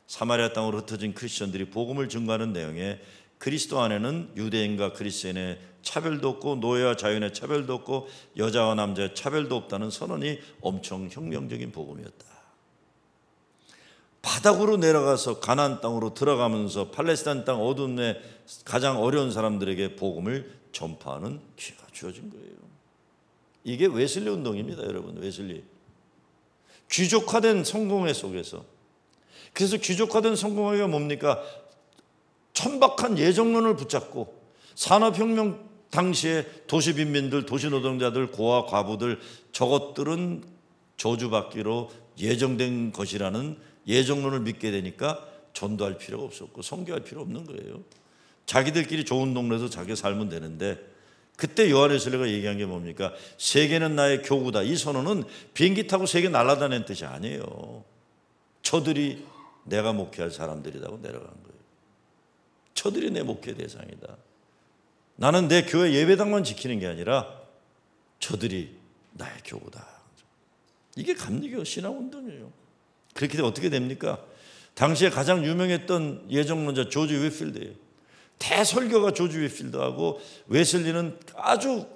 사마리아 땅으로 흩어진 크리스천들이 복음을 증거하는 내용에 그리스도 안에는 유대인과 그리스도인의 차별도 없고 노예와 자유인의 차별도 없고 여자와 남자의 차별도 없다는 선언이 엄청 혁명적인 복음이었다. 바닥으로 내려가서 가나안 땅으로 들어가면서 팔레스타인 땅 어두운 데 가장 어려운 사람들에게 복음을 전파하는 기회가 주어진 거예요. 이게 웨슬리 운동입니다, 여러분. 웨슬리. 귀족화된 성공회 속에서. 그래서 귀족화된 성공회가 뭡니까? 천박한 예정론을 붙잡고 산업혁명 당시에 도시 빈민들, 도시 노동자들, 고아 과부들, 저것들은 저주받기로 예정된 것이라는 예정론을 믿게 되니까 전도할 필요가 없었고 선교할 필요 없는 거예요. 자기들끼리 좋은 동네에서 자기 살면 되는데, 그때 요한의 설례가 얘기한 게 뭡니까? 세계는 나의 교구다. 이 선언은 비행기 타고 세계 날아다니는 뜻이 아니에요. 저들이 내가 목회할 사람들이라고 내려간 거예요. 저들이 내 목회 대상이다. 나는 내 교회 예배당만 지키는 게 아니라 저들이 나의 교구다. 이게 감리교 신앙운동이에요. 그렇게 되면 어떻게 됩니까? 당시에 가장 유명했던 예정론자 조지 휘필드예요. 대설교가 조지 휘필드하고 웨슬리는 아주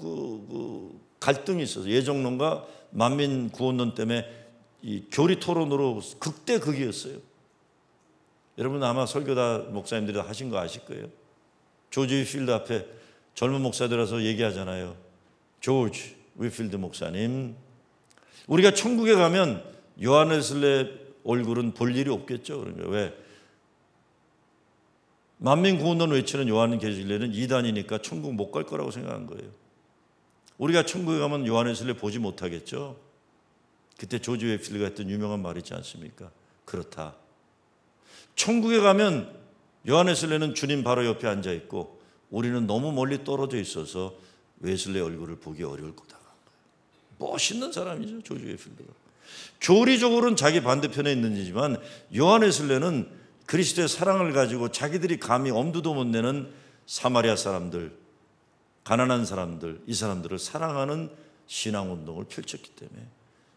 갈등이 있어서 예정론과 만민 구원론 때문에 이 교리 토론으로 극대극이었어요. 여러분 아마 설교다 목사님들이 하신 거 아실 거예요. 조지 휘필드 앞에 젊은 목사들 와서 얘기하잖아요. 조지 휘필드 목사님, 우리가 천국에 가면 요한 웨슬레 얼굴은 볼 일이 없겠죠. 그러니까 왜? 만민구원론 외치는 요한 계실래는 이단이니까 천국 못 갈 거라고 생각한 거예요. 우리가 천국에 가면 요한 웨슬레 보지 못하겠죠. 그때 조지 휘필드가 했던 유명한 말 있지 않습니까? 그렇다. 천국에 가면 요한 웨슬레는 주님 바로 옆에 앉아 있고 우리는 너무 멀리 떨어져 있어서 웨슬레 얼굴을 보기 어려울 거다. 멋있는 사람이죠, 조지 휘필드가. 교리적으로는 자기 반대편에 있는지만 요한 웨슬레는 그리스도의 사랑을 가지고 자기들이 감히 엄두도 못 내는 사마리아 사람들, 가난한 사람들, 이 사람들을 사랑하는 신앙운동을 펼쳤기 때문에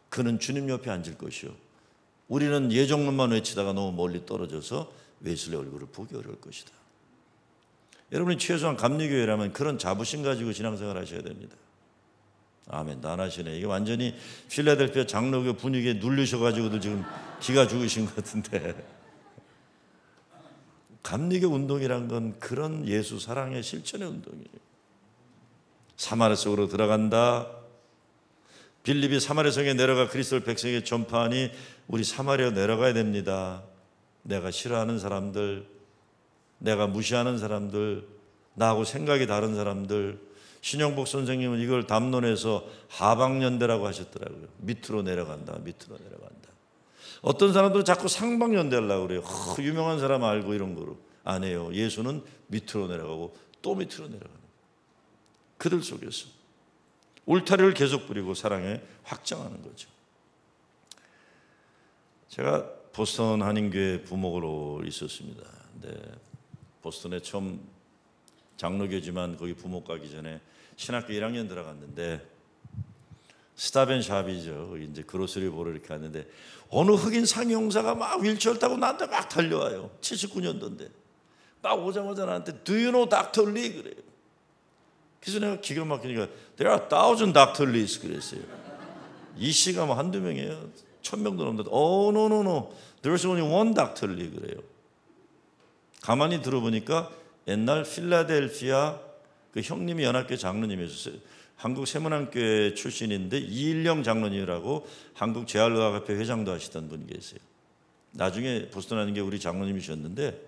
그는 주님 옆에 앉을 것이요, 우리는 예정론만 외치다가 너무 멀리 떨어져서 웨슬레 얼굴을 보기 어려울 것이다. 여러분이 최소한 감리교회라면 그런 자부심 가지고 신앙생활 하셔야 됩니다. 아멘. 안 하시네. 이게 완전히 필라델피아 장로교 분위기에 눌리셔가지고도 지금 기가 죽으신 것 같은데. 감리교 운동이란 건 그런 예수 사랑의 실천의 운동이에요. 사마리아 속으로 들어간다. 빌립이 사마리아 성에 내려가 그리스도를 백성에게 전파하니 우리 사마리아 내려가야 됩니다. 내가 싫어하는 사람들, 내가 무시하는 사람들, 나하고 생각이 다른 사람들. 신영복 선생님은 이걸 담론에서 하방연대라고 하셨더라고요. 밑으로 내려간다, 밑으로 내려간다. 어떤 사람들은 자꾸 상방연대 하려고 그래요. 유명한 사람 알고 이런 거로. 안 해요. 예수는 밑으로 내려가고 또 밑으로 내려가는 거예요. 그들 속에서 울타리를 계속 부리고 사랑에 확장하는 거죠. 제가 보스턴 한인교회 부목으로 있었습니다. 네, 보스턴에 처음 장로교지만 거기 부목 가기 전에 신학교 1학년 들어갔는데 스탑앤샵이죠. 이제 그로스리 보러 이렇게 갔는데 어느 흑인 상용사가 막 휠체어를 타고 나한테 막 달려와요. 79년도인데 막 오자마자 나한테 Do you know Dr. Lee? 그래요. 그래서 내가 기가 막히니까 There are 1,000 Dr. Lees 그랬어요. 이 씨가 뭐 한두 명이에요. 1,000명도 넘는데 Oh no no no There's only one Dr. Lee 그래요. 가만히 들어보니까 옛날 필라델피아 그 형님이 연합교 장로님이셨어요. 한국 세문안교회 출신인데 이일령 장로님이라고 한국 재활의학협회 회장도 하시던 분이 계세요. 나중에 보스턴 하는 게 우리 장로님이셨는데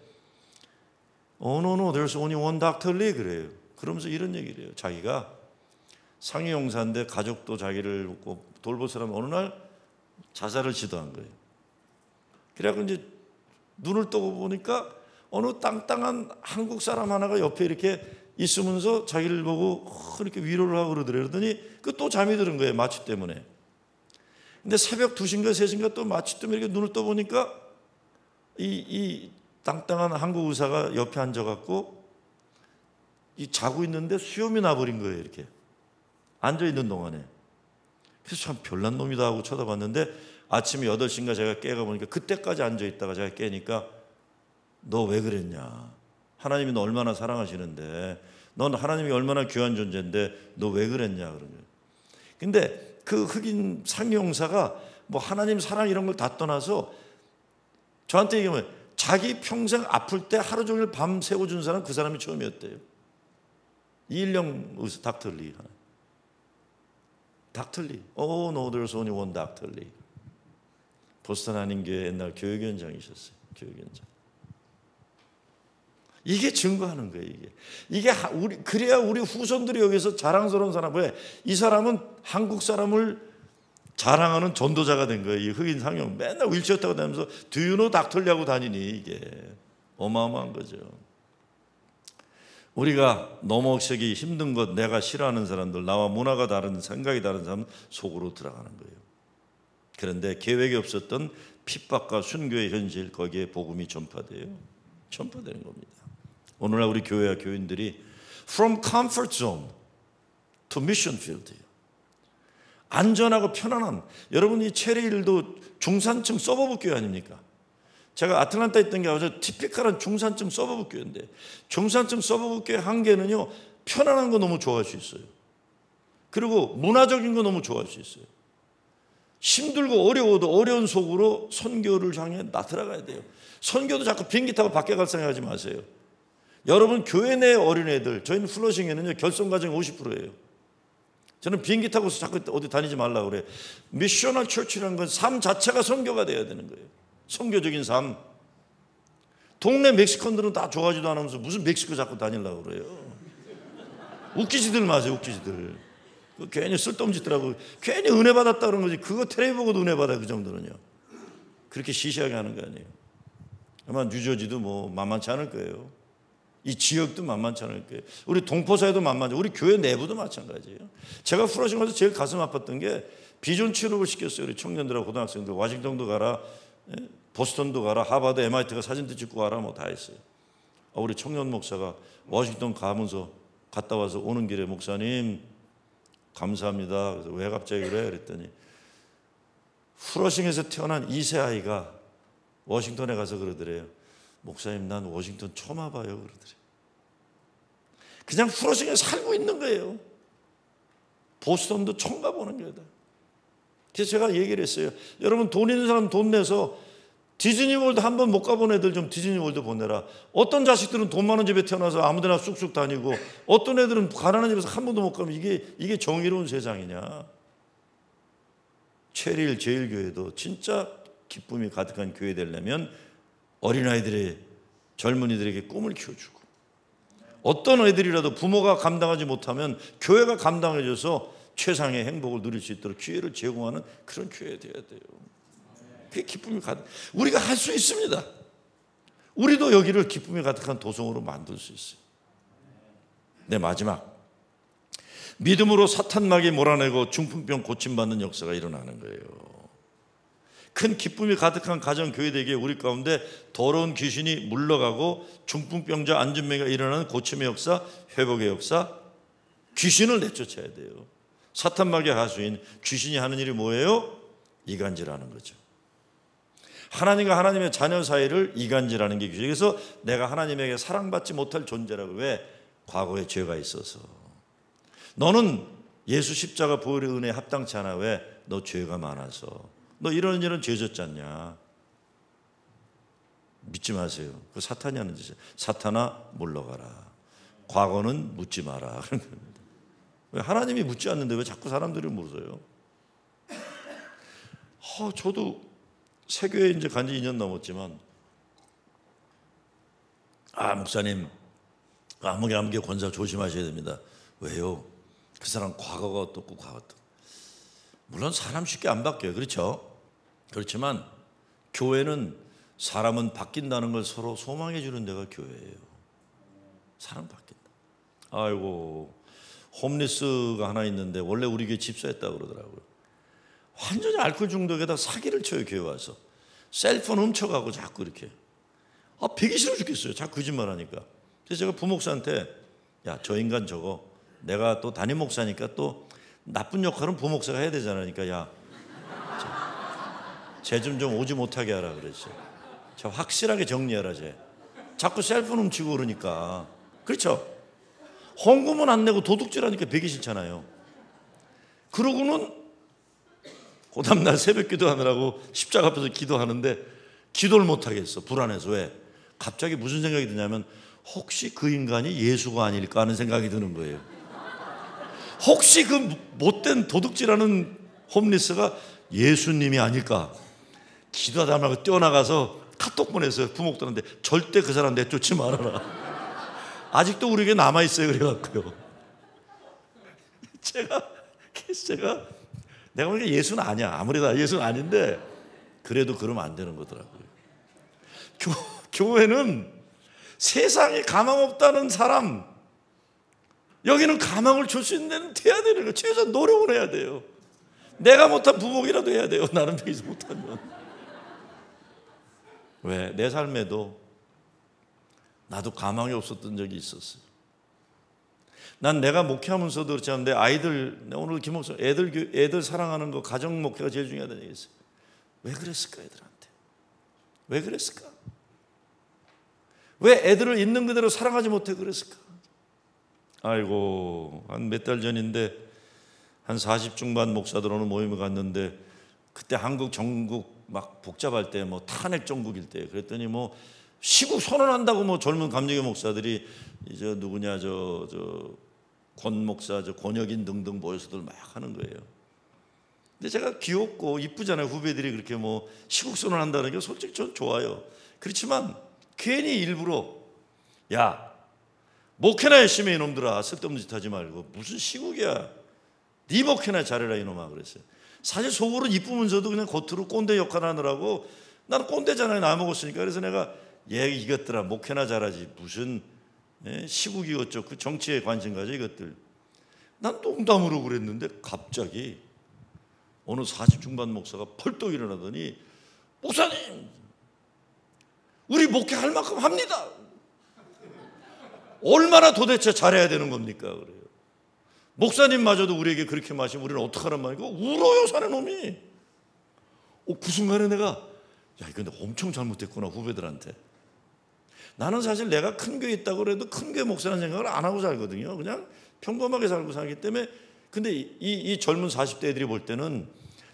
Oh no no there's only one Dr. Lee 그래요. 그러면서 이런 얘기를 해요. 자기가 상위용사인데 가족도 자기를 돌볼 사람 어느 날 자살을 시도한 거예요. 그래갖고 이제 눈을 떠고 보니까 어느 땅땅한 한국 사람 하나가 옆에 이렇게 있으면서 자기를 보고 이렇게 위로를 하고 그러더래요. 그러더니 그 또 잠이 드는 거예요. 마취 때문에. 근데 새벽 2시인가 3시인가 또 마취 때문에 이렇게 눈을 떠보니까 이 땅땅한 한국 의사가 옆에 앉아갖고 이 자고 있는데 수염이 나버린 거예요. 이렇게 앉아있는 동안에. 그래서 참 별난 놈이다 하고 쳐다봤는데 아침에 8시인가 제가 깨가 보니까 그때까지 앉아있다가 제가 깨니까 너 왜 그랬냐? 하나님이 너 얼마나 사랑하시는데, 넌 하나님이 얼마나 귀한 존재인데 너 왜 그랬냐 그런 거예요. 근데 그 흑인 상용사가 뭐 하나님 사랑 이런 걸 다 떠나서 저한테 얘기하면 자기 평생 아플 때 하루 종일 밤 새워준 사람 그 사람이 처음이었대요. 이일령 의사 닥터 리. 닥터 리. Oh no, there's only one Dr. Lee. 보스턴 한인교회 옛날 교육위원장이셨어요. 교육위원장. 이게 증거하는 거예요. 이게 그래야 우리 후손들이 여기서 자랑스러운 사람. 왜? 이 사람은 한국 사람을 자랑하는 전도자가 된 거예요. 이 흑인 상용 맨날 윌체어 타고 다니면서 두유노 닥털리하고 다니니 이게 어마어마한 거죠. 우리가 넘어서기 힘든 것, 내가 싫어하는 사람들, 나와 문화가 다른, 생각이 다른 사람 속으로 들어가는 거예요. 그런데 계획이 없었던 핍박과 순교의 현실, 거기에 복음이 전파되는 겁니다. 오늘날 우리 교회와 교인들이 from comfort zone to mission field, 안전하고 편안함. 여러분, 이 체리힐도 중산층 서버브 교회 아닙니까? 제가 아틀란타에 있던 게 아주 티피컬한 중산층 서버브 교회인데, 중산층 서버브 교회 한계는요, 편안한 거 너무 좋아할 수 있어요. 그리고 문화적인 거 너무 좋아할 수 있어요. 힘들고 어려워도 어려운 속으로 선교를 향해 나들어가야 돼요. 선교도 자꾸 비행기 타고 밖에 갈 생각하지 마세요. 여러분, 교회 내 어린애들, 저희는 플러싱에는요, 결손가정이 50%예요. 저는 비행기 타고서 자꾸 어디 다니지 말라고 그래요. 미셔널 처치라는 건 삶 자체가 선교가 돼야 되는 거예요. 선교적인 삶. 동네 멕시컨들은 다 좋아하지도 않으면서 무슨 멕시코 자꾸 다니려고 그래요. 웃기지들 마세요, 웃기지들. 괜히 쓸데없는 짓들하고 괜히 은혜 받았다 그런 거지. 그거 텔레비 보고도 은혜 받아요, 그 정도는요. 그렇게 시시하게 하는 거 아니에요. 아마 뉴저지도 뭐 만만치 않을 거예요. 이 지역도 만만치 않을 거예요. 우리 동포사회도 만만치, 우리 교회 내부도 마찬가지예요. 제가 플러싱 가서 제일 가슴 아팠던 게 비전 취업을 시켰어요. 우리 청년들하고 고등학생들. 워싱턴도 가라, 보스턴도 가라, 하버드, MIT가 사진도 찍고 가라, 뭐 다 했어요. 우리 청년 목사가 워싱턴 가면서 갔다 와서 오는 길에, 목사님 감사합니다. 그래서 왜 갑자기 그래? 그랬더니 플러싱에서 태어난 2세 아이가 워싱턴에 가서 그러더래요. 목사님, 난 워싱턴 처음 와봐요. 그러더래요. 그냥 플러싱에 살고 있는 거예요. 보스턴도 처음 가보는 거다. 그래서 제가 얘기를 했어요. 여러분, 돈 있는 사람 돈 내서 디즈니월드 한 번 못 가본 애들 좀 디즈니월드 보내라. 어떤 자식들은 돈 많은 집에 태어나서 아무데나 쑥쑥 다니고, 어떤 애들은 가난한 집에서 한 번도 못 가면 이게 정의로운 세상이냐. 체리힐 제일교회도 진짜 기쁨이 가득한 교회 되려면 어린아이들의, 젊은이들에게 꿈을 키워주고, 어떤 애들이라도 부모가 감당하지 못하면 교회가 감당해줘서 최상의 행복을 누릴 수 있도록 기회를 제공하는 그런 교회가 되어야 돼요. 그게 기쁨이 가득. 우리가 할 수 있습니다. 우리도 여기를 기쁨이 가득한 도성으로 만들 수 있어요. 네, 마지막. 믿음으로 사탄마귀 몰아내고 중풍병 고침받는 역사가 일어나는 거예요. 큰 기쁨이 가득한 가정 교회 되기에 우리 가운데 더러운 귀신이 물러가고 중풍병자 안진병이 일어나는 고침의 역사, 회복의 역사, 귀신을 내쫓아야 돼요. 사탄마귀의 하수인 귀신이 하는 일이 뭐예요? 이간질하는 거죠. 하나님과 하나님의 자녀 사이를 이간질하는 게 귀신. 그래서 내가 하나님에게 사랑받지 못할 존재라고. 왜? 과거에 죄가 있어서. 너는 예수 십자가 보혈의 은혜에 합당치 않아. 왜? 너 죄가 많아서. 너 이런 죄 졌지 않냐. 믿지 마세요. 그 사탄이 하는 짓이에요. 사탄아, 물러가라. 과거는 묻지 마라. 그런 겁니다. 왜? 하나님이 묻지 않는데 왜 자꾸 사람들이 물어요? 저도 세교회 이제 간지 2년 넘었지만, 목사님, 아무개 권사 조심하셔야 됩니다. 왜요? 그 사람 과거가 어떻고 물론 사람 쉽게 안 바뀌어요. 그렇죠? 그렇지만 교회는 사람은 바뀐다는 걸 서로 소망해 주는 데가 교회예요. 사람 바뀐다. 아이고, 홈리스가 하나 있는데 원래 우리 교회 집사했다고 그러더라고요. 완전히 알코올 중독에다 사기를 쳐요. 교회 와서 셀폰 훔쳐가고 자꾸 이렇게. 배기 싫어 죽겠어요. 자꾸 거짓말하니까. 그래서 제가 부목사한테, 야, 저 인간 저거, 내가 또 담임 목사니까 또 나쁜 역할은 부목사가 해야 되잖아. 그러니까 야, 쟤 좀 오지 못하게 하라 그랬어요. 저 확실하게 정리하라. 쟤 자꾸 셀폰 훔치고 그러니까. 그렇죠? 헌금은 안 내고 도둑질하니까 배기 싫잖아요. 그러고는 그 다음날 새벽 기도하느라고 십자가 앞에서 기도하는데 기도를 못하겠어. 불안해서. 왜? 갑자기 무슨 생각이 드냐면, 혹시 그 인간이 예수가 아닐까 하는 생각이 드는 거예요. 혹시 그 못된 도둑질하는 홈리스가 예수님이 아닐까. 기도하다 말고 뛰어나가서 카톡 보냈어요. 부목들한테. 절대 그 사람 내쫓지 말아라. 아직도 우리에게 남아있어요. 그래갖고요. 제가 내가 보니까 예수는 아니야. 아무래도 예수는 아닌데 그래도 그러면 안 되는 거더라고요. 교회는 세상에 가망 없다는 사람, 여기는 가망을 줄 수 있는 데는 돼야 되는 거예요. 최소한 노력을 해야 돼요. 내가 못한 부목이라도 해야 돼요. 나는 비서 못하면. 왜? 내 삶에도 나도 가망이 없었던 적이 있었어요. 난 내가 목회하면서도 그렇지 않은데 아이들, 오늘 김목사 애들 사랑하는 거, 가정 목회가 제일 중요하다는 얘기 있어요. 왜 그랬을까 애들한테? 왜 그랬을까? 왜 애들을 있는 그대로 사랑하지 못해 그랬을까? 아이고, 한 몇 달 전인데 한 40 중반 목사들 오는 모임에 갔는데 그때 한국 전국 막 복잡할 때 뭐 탄핵 정국일 때 그랬더니 뭐 시국 선언한다고 뭐 젊은 감리교 목사들이 이제 누구냐 저 권 목사, 저 권혁인 등등 모여서들 막 하는 거예요. 근데 제가 귀엽고 이쁘잖아요. 후배들이 그렇게 뭐 시국 선언한다는 게 솔직히 전 좋아요. 그렇지만 괜히 일부러 야 목회나 열심히 해 이놈들아, 쓸데없는 짓 하지 말고 무슨 시국이야, 네 목회나 잘해라 이놈아 그랬어요. 사실 속으로는 이쁘면서도 그냥 겉으로 꼰대 역할 하느라고, 나는 꼰대잖아요. 나 먹었으니까. 그래서 내가 얘 이것들아 목회나 잘하지 무슨 시국이 어쩌고 그 정치에 관심 가져 이것들. 난 농담으로 그랬는데 갑자기 어느 40 중반 목사가 펄떡 일어나더니 목사님 우리 목회할 만큼 합니다. 얼마나 도대체 잘해야 되는 겁니까? 그래요. 목사님마저도 우리에게 그렇게 마시면 우리는 어떡하란 말이고 울어요 사는 놈이. 그 순간에 내가 야 이거 근데 엄청 잘못됐구나 후배들한테. 나는 사실 내가 큰 교회 있다고 그래도 큰 교회 목사라는 생각을 안 하고 살거든요. 그냥 평범하게 살고 살기 때문에. 근데 이 젊은 40대 애들이 볼 때는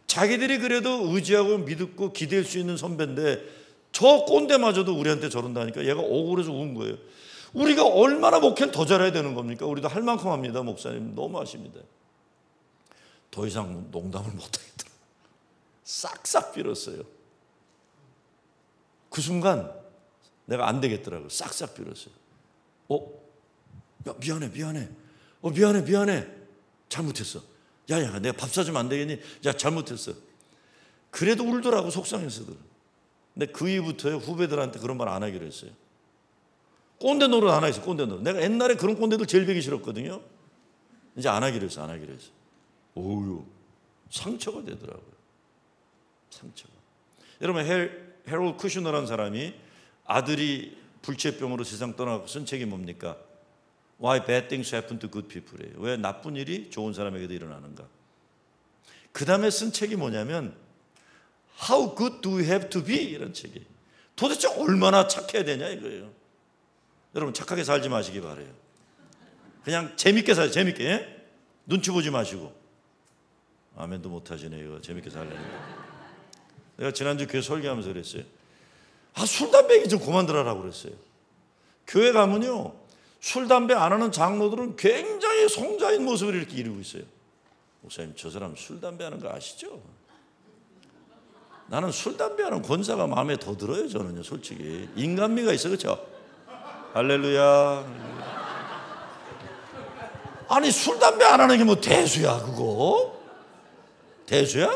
자기들이 그래도 의지하고 믿고 기댈 수 있는 선배인데 저 꼰대마저도 우리한테 저런다니까 얘가 억울해서 운 거예요. 우리가 얼마나 목회를 더 잘해야 되는 겁니까? 우리도 할 만큼 합니다. 목사님 너무 하십니다. 더 이상 농담을 못하겠더라. 싹싹 빌었어요. 그 순간 내가 안 되겠더라고요. 싹싹 빌었어요. 야 미안해. 미안해. 잘못했어. 야야 내가 밥 사주면 안 되겠니? 야 잘못했어. 그래도 울더라고 속상해서들. 근데 그 이후부터요 후배들한테 그런 말 안 하기로 했어요. 꼰대 노릇 안 하겠어요. 꼰대 노릇. 내가 옛날에 그런 꼰대들 제일 배기 싫었거든요. 이제 안 하기로 했어. 오유 상처가 되더라고요. 상처가. 여러분 헤롤드 쿠슈너라는 사람이 아들이 불치병으로 세상 떠나고 쓴 책이 뭡니까? Why bad things happen to good people이에요. 왜 나쁜 일이 좋은 사람에게도 일어나는가? 그 다음에 쓴 책이 뭐냐면 How good do we have to be? 이런 책이에요. 도대체 얼마나 착해야 되냐 이거예요. 여러분 착하게 살지 마시기 바라요. 그냥 재밌게 살아요. 재밌게. 예? 눈치 보지 마시고. 아멘도 못하시네 이거. 재밌게 살려는데. 내가 지난주 교회 설교하면서 그랬어요. 술 담배 얘기 좀 그만두라고 그랬어요. 교회 가면요 술 담배 안 하는 장로들은 굉장히 성자인 모습을 이렇게 이루고 있어요. 목사님 저 사람 술 담배 하는 거 아시죠? 나는 술 담배 하는 권사가 마음에 더 들어요. 저는요 솔직히 인간미가 있어. 그렇죠? 할렐루야. 아니 술 담배 안 하는 게 뭐 대수야 그거? 대수야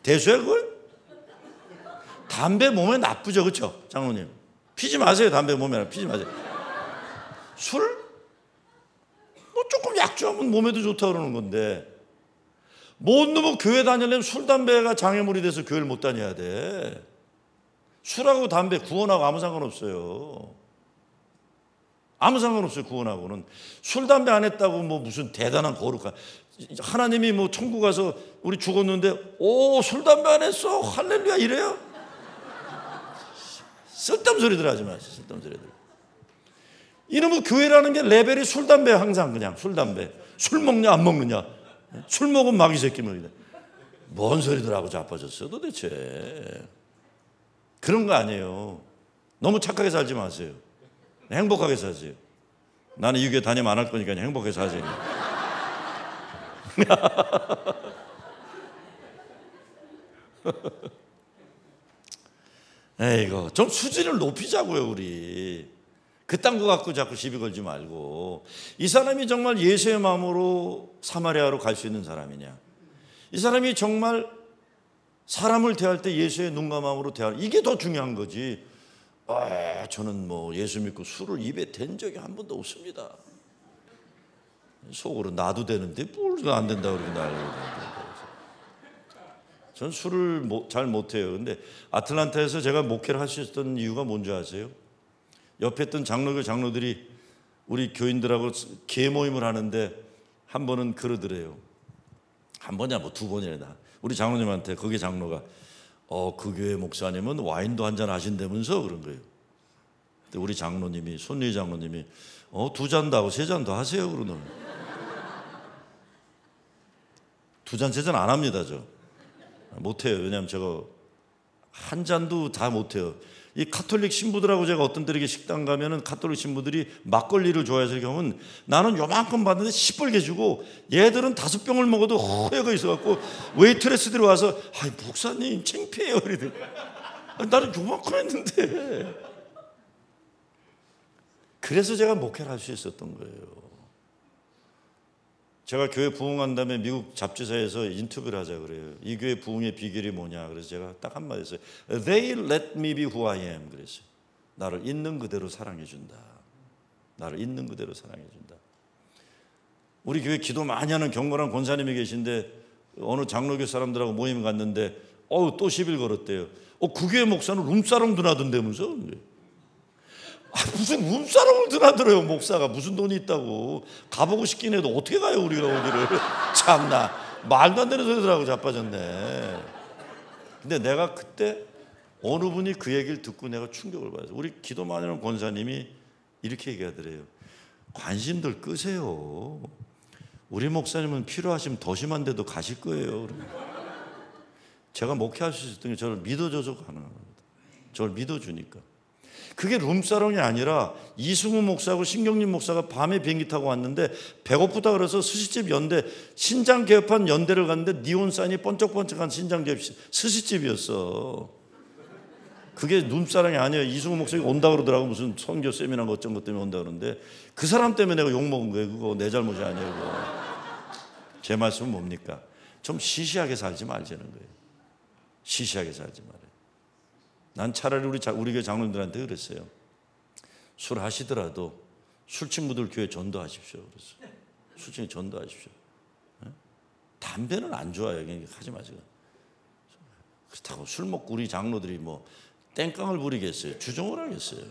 그걸? 담배 몸에 나쁘죠. 그렇죠? 장로님 피지 마세요. 담배 몸에 피지 마세요. 술? 뭐 조금 약주하면 몸에도 좋다 그러는 건데 뭔 놈은 교회 다니려면 술 담배가 장애물이 돼서 교회를 못 다녀야 돼. 술하고 담배 구원하고 아무 상관없어요. 아무 상관없어요. 구원하고는. 술 담배 안 했다고 뭐 무슨 대단한 거룩한 하나님이 뭐 천국 가서 우리 죽었는데 술 담배 안 했어 할렐루야 이래요? 쓸데없는 소리들 하지 마세요. 쓸데없는 소리들. 이놈의 교회라는 게 레벨이 술 담배 항상 그냥 술 담배. 술 먹냐 안 먹느냐. 술 먹으면 마귀 새끼 먹이다. 뭔 소리들 하고 자빠졌어 도대체. 그런 거 아니에요. 너무 착하게 살지 마세요. 행복하게 사세요. 나는 이 교회 담임 안 할 거니까 행복하게 사세요. 에이고 좀 수준을 높이자고요 우리. 그딴 거 갖고 자꾸 시비 걸지 말고, 이 사람이 정말 예수의 마음으로 사마리아로 갈 수 있는 사람이냐, 이 사람이 정말 사람을 대할 때 예수의 눈과 마음으로 대할, 이게 더 중요한 거지. 저는 뭐 예수 믿고 술을 입에 댄 적이 한 번도 없습니다. 속으로 나도 되는데 뭘 안 된다고 그러고 난리고. 전 술을 잘 못해요. 근데 아틀란타에서 제가 목회를 할 수 있었던 이유가 뭔지 아세요? 옆에 있던 장로교 장로들이 우리 교인들하고 계모임을 하는데 한 번은 그러더래요. 한 번이야 뭐 두 번이나. 우리 장로님한테, 거기 장로가 그 교회 목사님은 와인도 한잔 하신다면서 그런 거예요. 근데 우리 장로님이, 손유희 장로님이 두 잔도 하고 세 잔도 하세요 그러는. 두 잔, 세 잔 안 합니다. 저 못해요. 왜냐하면 제가 한 잔도 다 못해요. 이 카톨릭 신부들하고 제가 어떤 때는 식당 가면은 카톨릭 신부들이 막걸리를 좋아해서 이렇게 하면 나는 요만큼 받는데 시뻘게 주고 얘들은 5병을 먹어도 허여가 있어갖고 웨이트레스들이 와서 목사님 창피해요 이러더니 나는 요만큼 했는데. 그래서 제가 목회를 할 수 있었던 거예요. 제가 교회 부흥한 다음에 미국 잡지사에서 인터뷰를 하자 그래요. 이 교회 부흥의 비결이 뭐냐. 그래서 제가 딱 한마디 했어요. They let me be who I am. 그랬어요. 나를 있는 그대로 사랑해 준다. 나를 있는 그대로 사랑해 준다. 우리 교회 기도 많이 하는 경건한 권사님이 계신데 어느 장로교 사람들하고 모임 갔는데 또 시비를 걸었대요. 그 교회 목사는 룸사롱 드나든다면서. 무슨 룸사롱을 드나들어요. 목사가 무슨 돈이 있다고. 가보고 싶긴 해도 어떻게 가요 우리가 거기를. 참나 말도 안 되는 소리들하고 자빠졌네. 근데 내가 그때 어느 분이 그 얘기를 듣고 내가 충격을 받았어요. 우리 기도 많이 하는 권사님이 이렇게 얘기하더래요. 관심들 끄세요. 우리 목사님은 필요하시면 더 심한데도 가실 거예요. 제가 목회할 수 있었던 게 저를 믿어줘서 가능한 겁니다. 저를 믿어주니까. 그게 룸사롱이 아니라 이승우 목사하고 신경림 목사가 밤에 비행기 타고 왔는데 배고프다 그래서 스시집 연대, 신장 개업한 연대를 갔는데 니온 사인이 번쩍번쩍한 신장 개업 스시집이었어. 그게 룸사롱이 아니에요. 이승우 목사가 온다 그러더라고. 무슨 선교 세미나 어쩐 것 때문에 온다 그러는데 그 사람 때문에 내가 욕먹은 거예요. 그거 내 잘못이 아니에요. 그거. 제 말씀은 뭡니까? 좀 시시하게 살지 말자는 거예요. 시시하게 살지 말아요. 난 차라리 우리 교회 장로님들한테 그랬어요. 술 하시더라도 술 친구들 교회 전도하십시오. 그랬어요. 술 친구 전도하십시오. 담배는 안 좋아요. 하지 마세요. 그렇다고 술 먹고 우리 장로들이 뭐 땡깡을 부리겠어요. 주종을 하겠어요.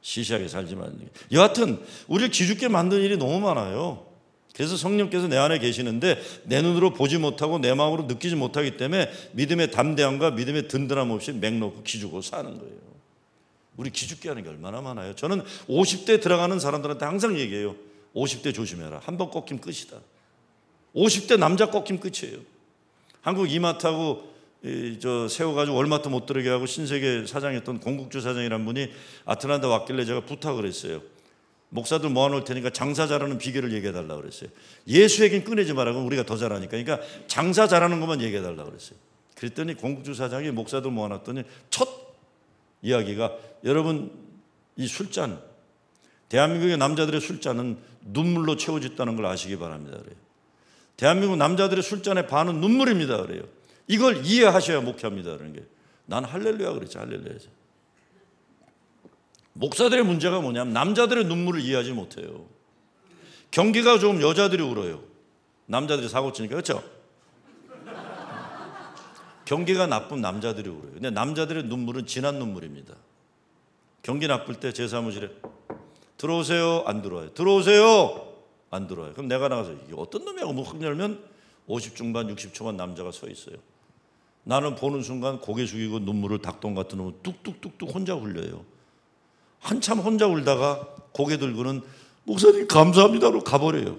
시시하게 살지 말는. 여하튼 우리를 기죽게 만드는 일이 너무 많아요. 그래서 성령께서 내 안에 계시는데 내 눈으로 보지 못하고 내 마음으로 느끼지 못하기 때문에 믿음의 담대함과 믿음의 든든함 없이 맹놓고 기죽고 사는 거예요. 우리 기죽게 하는 게 얼마나 많아요. 저는 50대 들어가는 사람들한테 항상 얘기해요. 50대 조심해라. 한 번 꺾이면 끝이다. 50대 남자 꺾이면 끝이에요. 한국 이마트하고 세워가지고 월마트 못 들어게 하고 신세계 사장했던 공국주 사장이란 분이 아틀란타 왔길래 제가 부탁을 했어요. 목사들 모아놓을 테니까 장사 잘하는 비결을 얘기해달라고 그랬어요. 예수에겐 꺼내지 말라고 우리가 더 잘하니까. 그러니까 장사 잘하는 것만 얘기해달라고 그랬어요. 그랬더니 공국주 사장이 목사들 모아놨더니 첫 이야기가 여러분 이 술잔, 대한민국의 남자들의 술잔은 눈물로 채워졌다는 걸 아시기 바랍니다. 그래요. 대한민국 남자들의 술잔의 반은 눈물입니다. 그래요. 이걸 이해하셔야 목회합니다. 그런 게. 난 할렐루야 그랬죠. 할렐루야죠. 목사들의 문제가 뭐냐면 남자들의 눈물을 이해하지 못해요. 경기가 좋으면 여자들이 울어요. 남자들이 사고 치니까. 그렇죠? 경기가 나쁘면 남자들이 울어요. 근데 남자들의 눈물은 진한 눈물입니다. 경기 나쁠 때 제 사무실에 들어오세요. 안 들어와요. 들어오세요. 안 들어와요. 그럼 내가 나가서 이게 어떤 놈이야? 문 열면 50 중반 60 초반 남자가 서 있어요. 나는 보는 순간 고개 숙이고 눈물을 닭똥 같은 놈을 뚝뚝뚝뚝 혼자 흘려요. 한참 혼자 울다가 고개 들고는 목사님 감사합니다로 가버려요.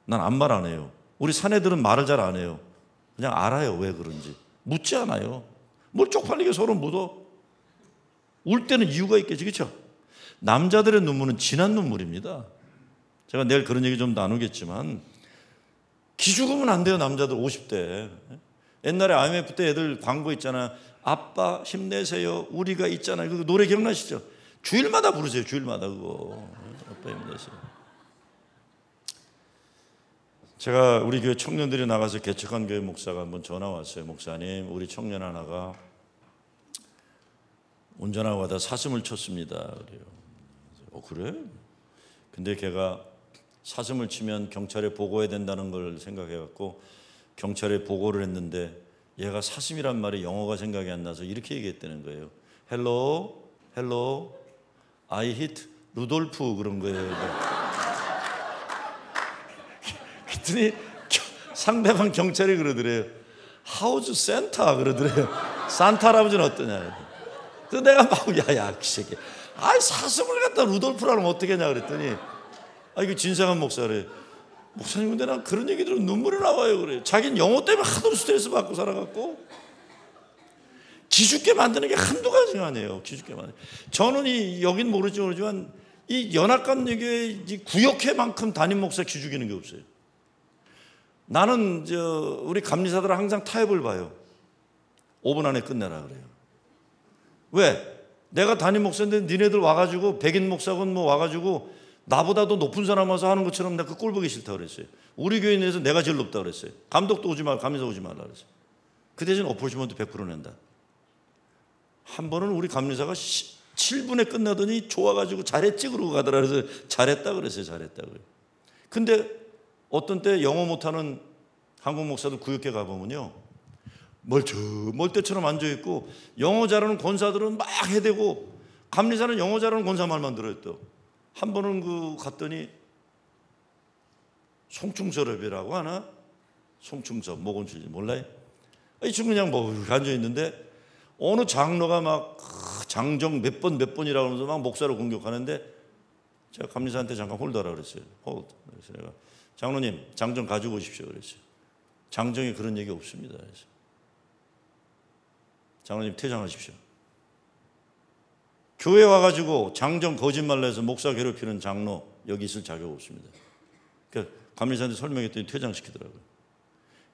난 아무 말 안 해요. 우리 사내들은 말을 잘 안 해요. 그냥 알아요. 왜 그런지. 묻지 않아요. 뭘 쪽팔리게 서로 묻어. 울 때는 이유가 있겠지. 그렇죠? 남자들의 눈물은 진한 눈물입니다. 제가 내일 그런 얘기 좀 나누겠지만 기죽으면 안 돼요. 남자들 50대. 옛날에 IMF 때 애들 광고 있잖아요. 아빠 힘내세요. 우리가 있잖아요. 그 노래 기억나시죠? 주일마다 부르세요. 주일마다 그거. 아빠 힘내세요. 제가 우리 교회 청년들이 나가서 개척한 교회 목사가 한번 전화 왔어요. 목사님, 우리 청년 하나가 운전하고 가다 사슴을 쳤습니다. 그래요. 그래? 근데 걔가 사슴을 치면 경찰에 보고해야 된다는 걸 생각해갖고 경찰에 보고를 했는데 얘가 사슴이란 말이 영어가 생각이 안 나서 이렇게 얘기했다는 거예요. Hello, hello, I hit 루돌프 그런 거예요. 그랬더니 상대방 경찰이 그러더래요. How's Santa? 그러더래요. 산타 할아버지는 어떠냐. 그래서 내가 막 야야 그 새끼. 아이 사슴을 갖다 루돌프라면 어떻게 하냐 그랬더니 이거 진상한 목사래. 목사님 근데 난 그런 얘기 들으면 눈물이 나와요 그래요. 자기는 영어 때문에 하도 스트레스 받고 살아갖고 기죽게 만드는 게 한두 가지가 아니에요. 기죽게 만드는. 저는 여긴 모르지만 이 연합감리교회 구역회만큼 담임 목사 기죽이는 게 없어요. 나는 우리 감리사들은 항상 타협을 봐요. 5분 안에 끝내라 그래요. 왜? 내가 담임 목사인데 니네들 와가지고 백인 목사건 뭐 와가지고 나보다도 높은 사람 와서 하는 것처럼 내가 그 꼴 보기 싫다고 그랬어요. 우리 교회 내에서 내가 제일 높다고 그랬어요. 감독도 오지 말고 감리사 오지 말라 그랬어요. 그 대신 어프로치먼트 100% 낸다. 한 번은 우리 감리사가 7분에 끝나더니 좋아가지고 잘했지 그러고 가더라. 그래서 잘했다 그랬어요. 잘했다 그래요. 근데 어떤 때 영어 못하는 한국 목사들 구역회 가보면요 멀때처럼 앉아있고 영어 잘하는 권사들은 막 해대고 감리사는 영어 잘하는 권사 말만 들어요. 또 한 번은 갔더니 송충섭이라고 하나? 송충섭 뭐건 줄지 몰라요? 이 친구 그냥 앉아있는데 어느 장로가 막 장정 몇 번이라고 하면서 막 목사를 공격하는데 제가 감리사한테 잠깐 홀더라 그랬어요. 그래서 내가 장로님 장정 가지고 오십시오 그랬어요. 장정에 그런 얘기 없습니다. 그래서 장로님 퇴장하십시오. 교회 와가지고 장정 거짓말로 해서 목사 괴롭히는 장로 여기 있을 자격 없습니다. 그러니까 감리사한테 설명했더니 퇴장시키더라고요.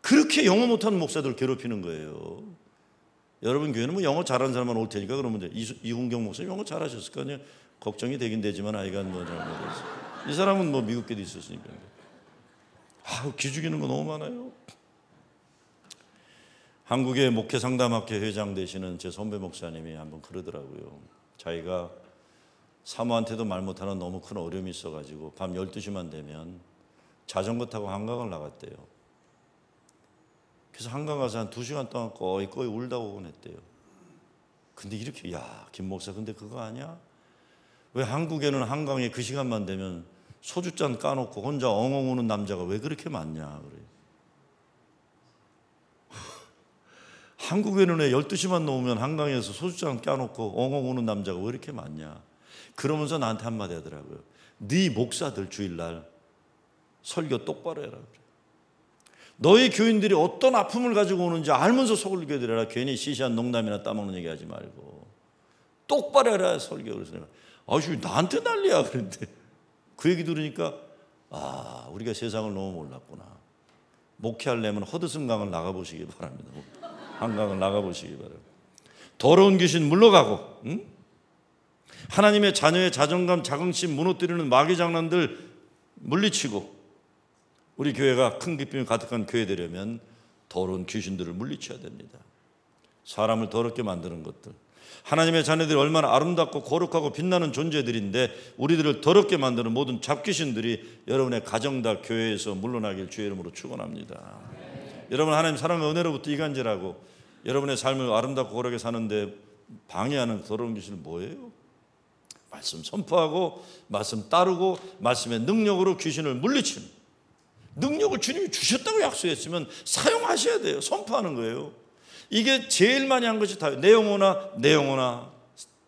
그렇게 영어 못하는 목사들 괴롭히는 거예요. 여러분 교회는 뭐 영어 잘하는 사람만 올 테니까 그러면 돼. 이훈경 목사님 영어 잘하셨을 거 아니에요. 걱정이 되긴 되지만 아이가 뭐 잘못해서 이 사람은 뭐 미국계도 있었으니까. 기죽이는 거 너무 많아요. 한국의 목회 상담학회 회장 되시는 제 선배 목사님이 한번 그러더라고요. 자기가 사모한테도 말 못하는 너무 큰 어려움이 있어가지고 밤 12시만 되면 자전거 타고 한강을 나갔대요. 그래서 한강 가서 한 2시간 동안 거의 울다 오곤 했대요. 근데 이렇게 김 목사 근데 그거 아니야? 왜 한국에는 한강에 그 시간만 되면 소주잔 까놓고 혼자 엉엉 우는 남자가 왜 그렇게 많냐 그래요. 한국에는 왜 12시만 넘으면 한강에서 소주잔 까놓고 엉엉 우는 남자가 왜 이렇게 많냐. 그러면서 나한테 한마디 하더라고요. 네 목사들 주일날 설교 똑바로 해라 그래. 너희 교인들이 어떤 아픔을 가지고 오는지 알면서 설교해드려라. 괜히 시시한 농담이나 따먹는 얘기 하지 말고 똑바로 해라 설교. 그래서 내가 나한테 난리야 그랬는데 그 얘기 들으니까 우리가 세상을 너무 몰랐구나. 목회하려면 허드슨강을 나가보시기 바랍니다. 한강을 나가보시기 바랍니다. 더러운 귀신 물러가고 하나님의 자녀의 자존감 자긍심 무너뜨리는 마귀 장난들 물리치고 우리 교회가 큰 기쁨이 가득한 교회 되려면 더러운 귀신들을 물리쳐야 됩니다. 사람을 더럽게 만드는 것들. 하나님의 자녀들이 얼마나 아름답고 거룩하고 빛나는 존재들인데 우리들을 더럽게 만드는 모든 잡귀신들이 여러분의 가정다 교회에서 물러나길 주의 이름으로 축원합니다. 여러분 하나님 사랑과 은혜로부터 이간질하고 여러분의 삶을 아름답고 거룩하게 사는데 방해하는 더러운 귀신은 뭐예요? 말씀 선포하고 말씀 따르고 말씀의 능력으로 귀신을 물리치는 능력을 주님이 주셨다고 약속했으면 사용하셔야 돼요. 선포하는 거예요. 이게 제일 많이 한 것이 다윗. 내 영혼아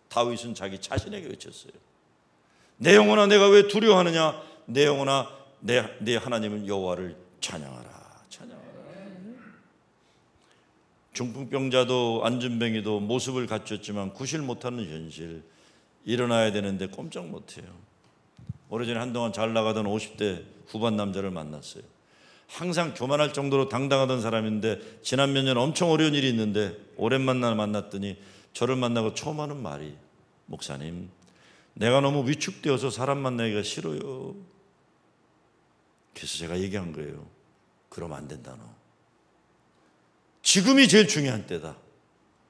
다윗은 자기 자신에게 외쳤어요. 내 영혼아 내가 왜 두려워하느냐. 내 영혼아 내 하나님은 여호와를 찬양하라. 중풍병자도 안진뱅이도 모습을 갖췄지만 구실 못하는 현실. 일어나야 되는데 꼼짝 못해요. 오래전에 한동안 잘 나가던 50대 후반 남자를 만났어요. 항상 교만할 정도로 당당하던 사람인데 지난 몇 년 엄청 어려운 일이 있는데 오랜만에 만났더니 저를 만나고 처음 하는 말이 목사님 내가 너무 위축되어서 사람 만나기가 싫어요. 그래서 제가 얘기한 거예요. 그러면 안 된다 너. 지금이 제일 중요한 때다.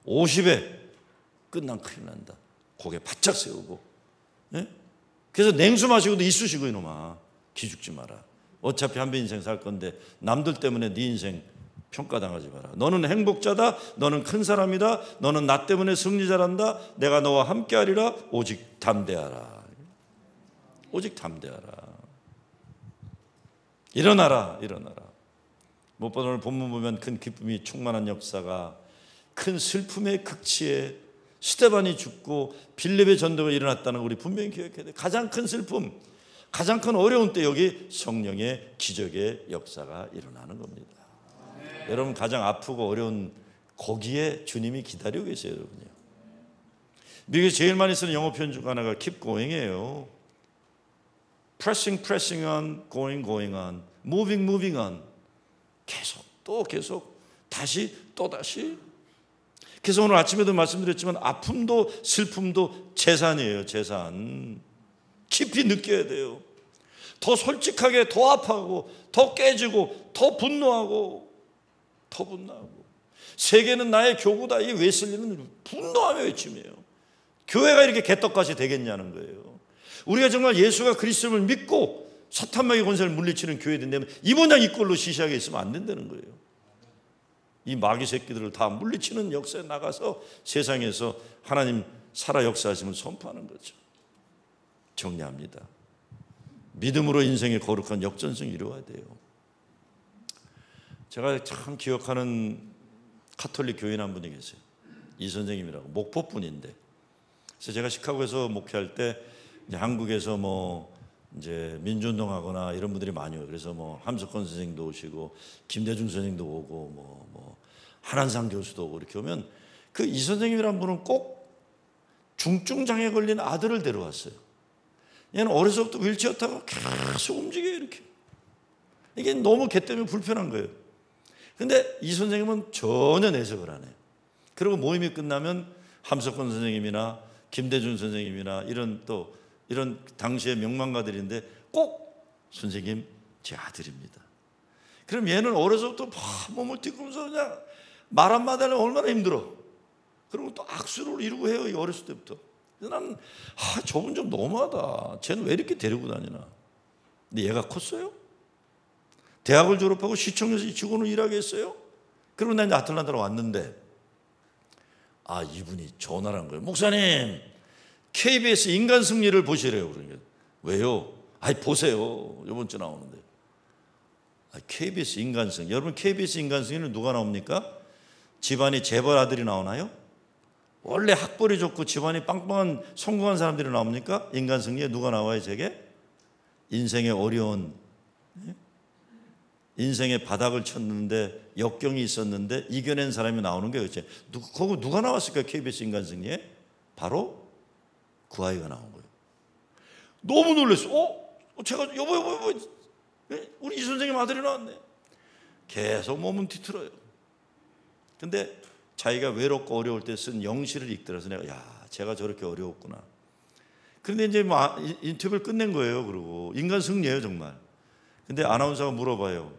50에 끝난 큰일 난다. 고개 바짝 세우고. 네? 그래서 냉수 마시고도 이쑤시고 이놈아. 기죽지 마라. 어차피 한 번 인생 살 건데 남들 때문에 네 인생 평가당하지 마라. 너는 행복자다. 너는 큰 사람이다. 너는 나 때문에 승리자란다. 내가 너와 함께하리라. 오직 담대하라. 오직 담대하라. 일어나라. 일어나라. 무엇보다 오늘 본문 보면 큰 기쁨이 충만한 역사가 큰 슬픔의 극치에 스데반이 죽고 빌립의 전도가 일어났다는 걸 우리 분명히 기억해야 돼요. 가장 큰 슬픔, 가장 큰 어려운 때 여기 성령의 기적의 역사가 일어나는 겁니다. 여러분 가장 아프고 어려운 거기에 주님이 기다리고 계세요. 여러분요. 미국에 제일 많이 쓰는 영어 표현 중 하나가 keep going이에요. pressing on, going on, moving on. 계속 또 계속 다시 또 다시. 그래서 오늘 아침에도 말씀드렸지만 아픔도 슬픔도 재산이에요. 재산. 깊이 느껴야 돼요. 더 솔직하게 더 아파하고 더 깨지고 더 분노하고 더 분노하고. 세계는 나의 교구다. 이 웨슬리는 분노하며 외침이에요. 교회가 이렇게 개떡같이 되겠냐는 거예요. 우리가 정말 예수가 그리스도를 믿고 사탄마귀 권세를 물리치는 교회 된다면 이 모양 이 꼴로 시시하게 있으면 안 된다는 거예요. 이 마귀 새끼들을 다 물리치는 역사에 나가서 세상에서 하나님 살아 역사하심을 선포하는 거죠. 정리합니다. 믿음으로 인생의 거룩한 역전승이 이루어야 돼요. 제가 참 기억하는 카톨릭 교인 한 분이 계세요. 이 선생님이라고 목포 분인데, 그래서 제가 시카고에서 목회할 때 이제 한국에서 뭐 이제 민주운동하거나 이런 분들이 많이 오고, 그래서 뭐 함석헌 선생님도 오시고 김대중 선생님도 오고 뭐 한한상 교수도 오고 이렇게 오면 그 이 선생님이란 분은 꼭 중증 장애 걸린 아들을 데려왔어요. 얘는 어려서부터 휠체어 타고 계속 움직여요 이렇게. 이게 너무 걔 때문에 불편한 거예요. 근데 이 선생님은 전혀 내색을 안 해요. 그리고 모임이 끝나면 함석헌 선생님이나 김대중 선생님이나 이런 당시의 명망가들인데 꼭 선생님 제 아들입니다. 그럼 얘는 어려서부터 몸을 띠꾸면서 그냥 말 한마디 하려면 얼마나 힘들어. 그리고 또 악수를 이루고 해요. 이 어렸을 때부터. 그래서 나는 저분 좀 너무하다. 쟤는 왜 이렇게 데리고 다니나. 근데 얘가 컸어요. 대학을 졸업하고 시청에서 직원으로 일하게 했어요. 그리고 난 아틀란타로 왔는데 이분이 전화를 한 거예요. 목사님 KBS 인간승리를 보시래요. 그러니까 왜요? 보세요. 이번 주 나오는데. KBS 인간승리. 여러분 KBS 인간승리는 누가 나옵니까? 집안이 재벌 아들이 나오나요? 원래 학벌이 좋고 집안이 빵빵한 성공한 사람들이 나옵니까? 인간승리에 누가 나와요? 제게? 인생의 어려운, 인생의 바닥을 쳤는데 역경이 있었는데 이겨낸 사람이 나오는 거예요. 거기 누가 나왔을까요? KBS 인간승리에? 바로 그 아이가 나온 거예요. 너무 놀랐어. 제가 여보 우리 이 선생님 아들이 나왔네. 계속 몸은 뒤틀어요. 근데 자기가 외롭고 어려울 때 쓴 영시를 읽더라서 내가 제가 저렇게 어려웠구나. 그런데 이제 인터뷰를 끝낸 거예요. 그리고 인간 승리예요 정말. 근데 아나운서가 물어봐요.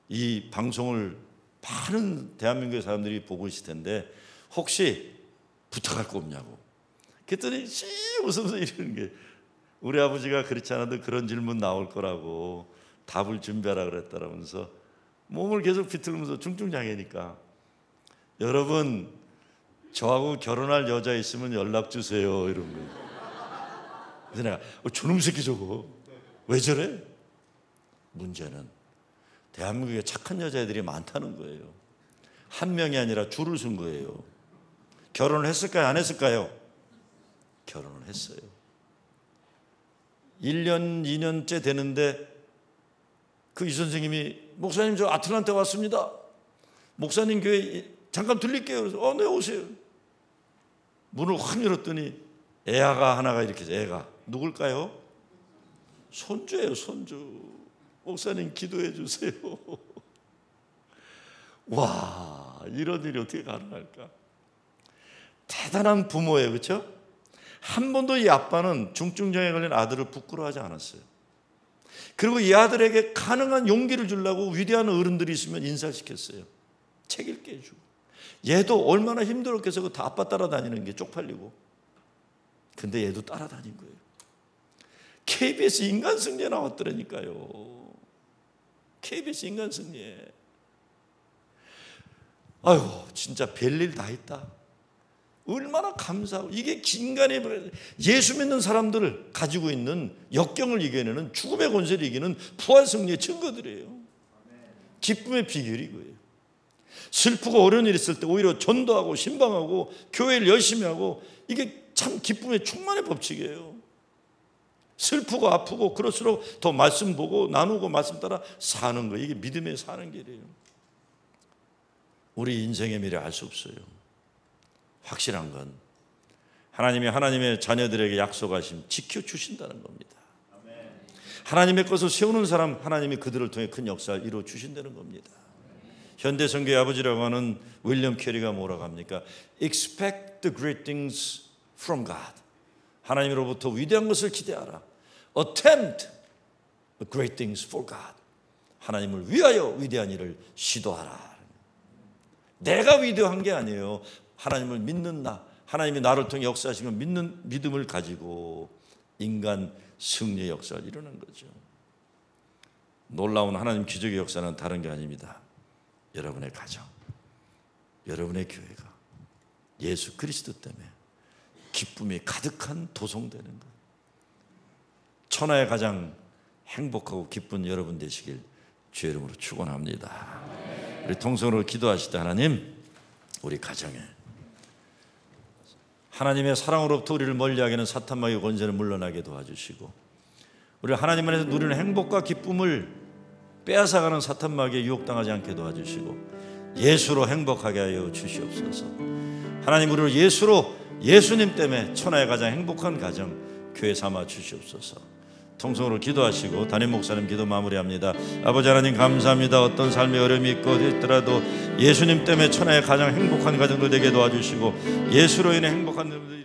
이 방송을 많은 대한민국의 사람들이 보고 있을 텐데 혹시 부탁할 거 없냐고. 그랬더니 씩 웃으면서 이러는 게, 우리 아버지가 그렇지 않아도 그런 질문 나올 거라고 답을 준비하라 그랬다라면서 몸을 계속 비틀면서 중증장애니까 여러분 저하고 결혼할 여자 있으면 연락 주세요 이런 거예요. 그래서 내가 저놈 새끼 저거 왜 저래? 문제는 대한민국에 착한 여자애들이 많다는 거예요. 한 명이 아니라 줄을 쓴 거예요. 결혼을 했을까요? 안 했을까요? 결혼을 했어요. 1년, 2년째 되는데 그 이 선생님이 목사님 저 아틀란타 왔습니다. 목사님 교회 잠깐 들릴게요. 그래서 네 오세요. 문을 확 열었더니 애아가 하나가 이렇게, 애가 누굴까요? 손주예요. 손주. 목사님 기도해 주세요. 와, 이런 일이 어떻게 가능할까? 대단한 부모예요. 그렇죠? 한 번도 이 아빠는 중증장애 걸린 아들을 부끄러워하지 않았어요. 그리고 이 아들에게 가능한 용기를 주려고 위대한 어른들이 있으면 인사시켰어요. 책 읽게 해주고. 얘도 얼마나 힘들었겠어요. 다 아빠 따라다니는 게 쪽팔리고. 근데 얘도 따라다닌 거예요. KBS 인간승리에 나왔더라니까요. KBS 인간승리에. 아유, 진짜 별일 다 했다. 얼마나 감사하고. 이게 인간의, 예수 믿는 사람들을 가지고 있는 역경을 이겨내는, 죽음의 권세를 이기는 부활 승리의 증거들이에요. 기쁨의 비결이 이거예요. 슬프고 어려운 일 있을 때 오히려 전도하고 신방하고 교회를 열심히 하고, 이게 참 기쁨의 충만의 법칙이에요. 슬프고 아프고 그럴수록 더 말씀 보고 나누고 말씀 따라 사는 거예요. 이게 믿음의 사는 길이에요. 우리 인생의 미래 알 수 없어요. 확실한 건 하나님이 하나님의 자녀들에게 약속하심 지켜주신다는 겁니다. 하나님의 것을 세우는 사람, 하나님이 그들을 통해 큰 역사를 이루어 주신다는 겁니다. 현대선교의 아버지라고 하는 윌리엄 캐리가 뭐라고 합니까? Expect the great things from God. 하나님으로부터 위대한 것을 기대하라. Attempt the great things for God. 하나님을 위하여 위대한 일을 시도하라. 내가 위대한 게 아니에요. 하나님을 믿는 나, 하나님이 나를 통해 역사하시는 믿는 믿음을 가지고 인간 승리의 역사를 이루는 거죠. 놀라운 하나님 기적의 역사는 다른 게 아닙니다. 여러분의 가정, 여러분의 교회가 예수 그리스도 때문에 기쁨이 가득한 도성되는 것. 천하의 가장 행복하고 기쁜 여러분 되시길 주의 이름으로 축원합니다. 우리 통성으로 기도하실 때 하나님, 우리 가정에 하나님의 사랑으로부터 우리를 멀리하게 하는 사탄마귀의 권세를 물러나게 도와주시고, 우리 하나님 안에서 누리는 행복과 기쁨을 빼앗아가는 사탄마귀에 유혹당하지 않게 도와주시고, 예수로 행복하게 하여 주시옵소서. 하나님, 우리를 예수님 때문에 천하의 가장 행복한 가정 교회 삼아 주시옵소서. 통성으로 기도하시고 담임 목사님 기도 마무리합니다. 아버지 하나님 감사합니다. 어떤 삶의 어려움이 있고 있더라도 예수님 때문에 천하의 가장 행복한 가정도 되게 도와주시고, 예수로 인해 행복한 분들이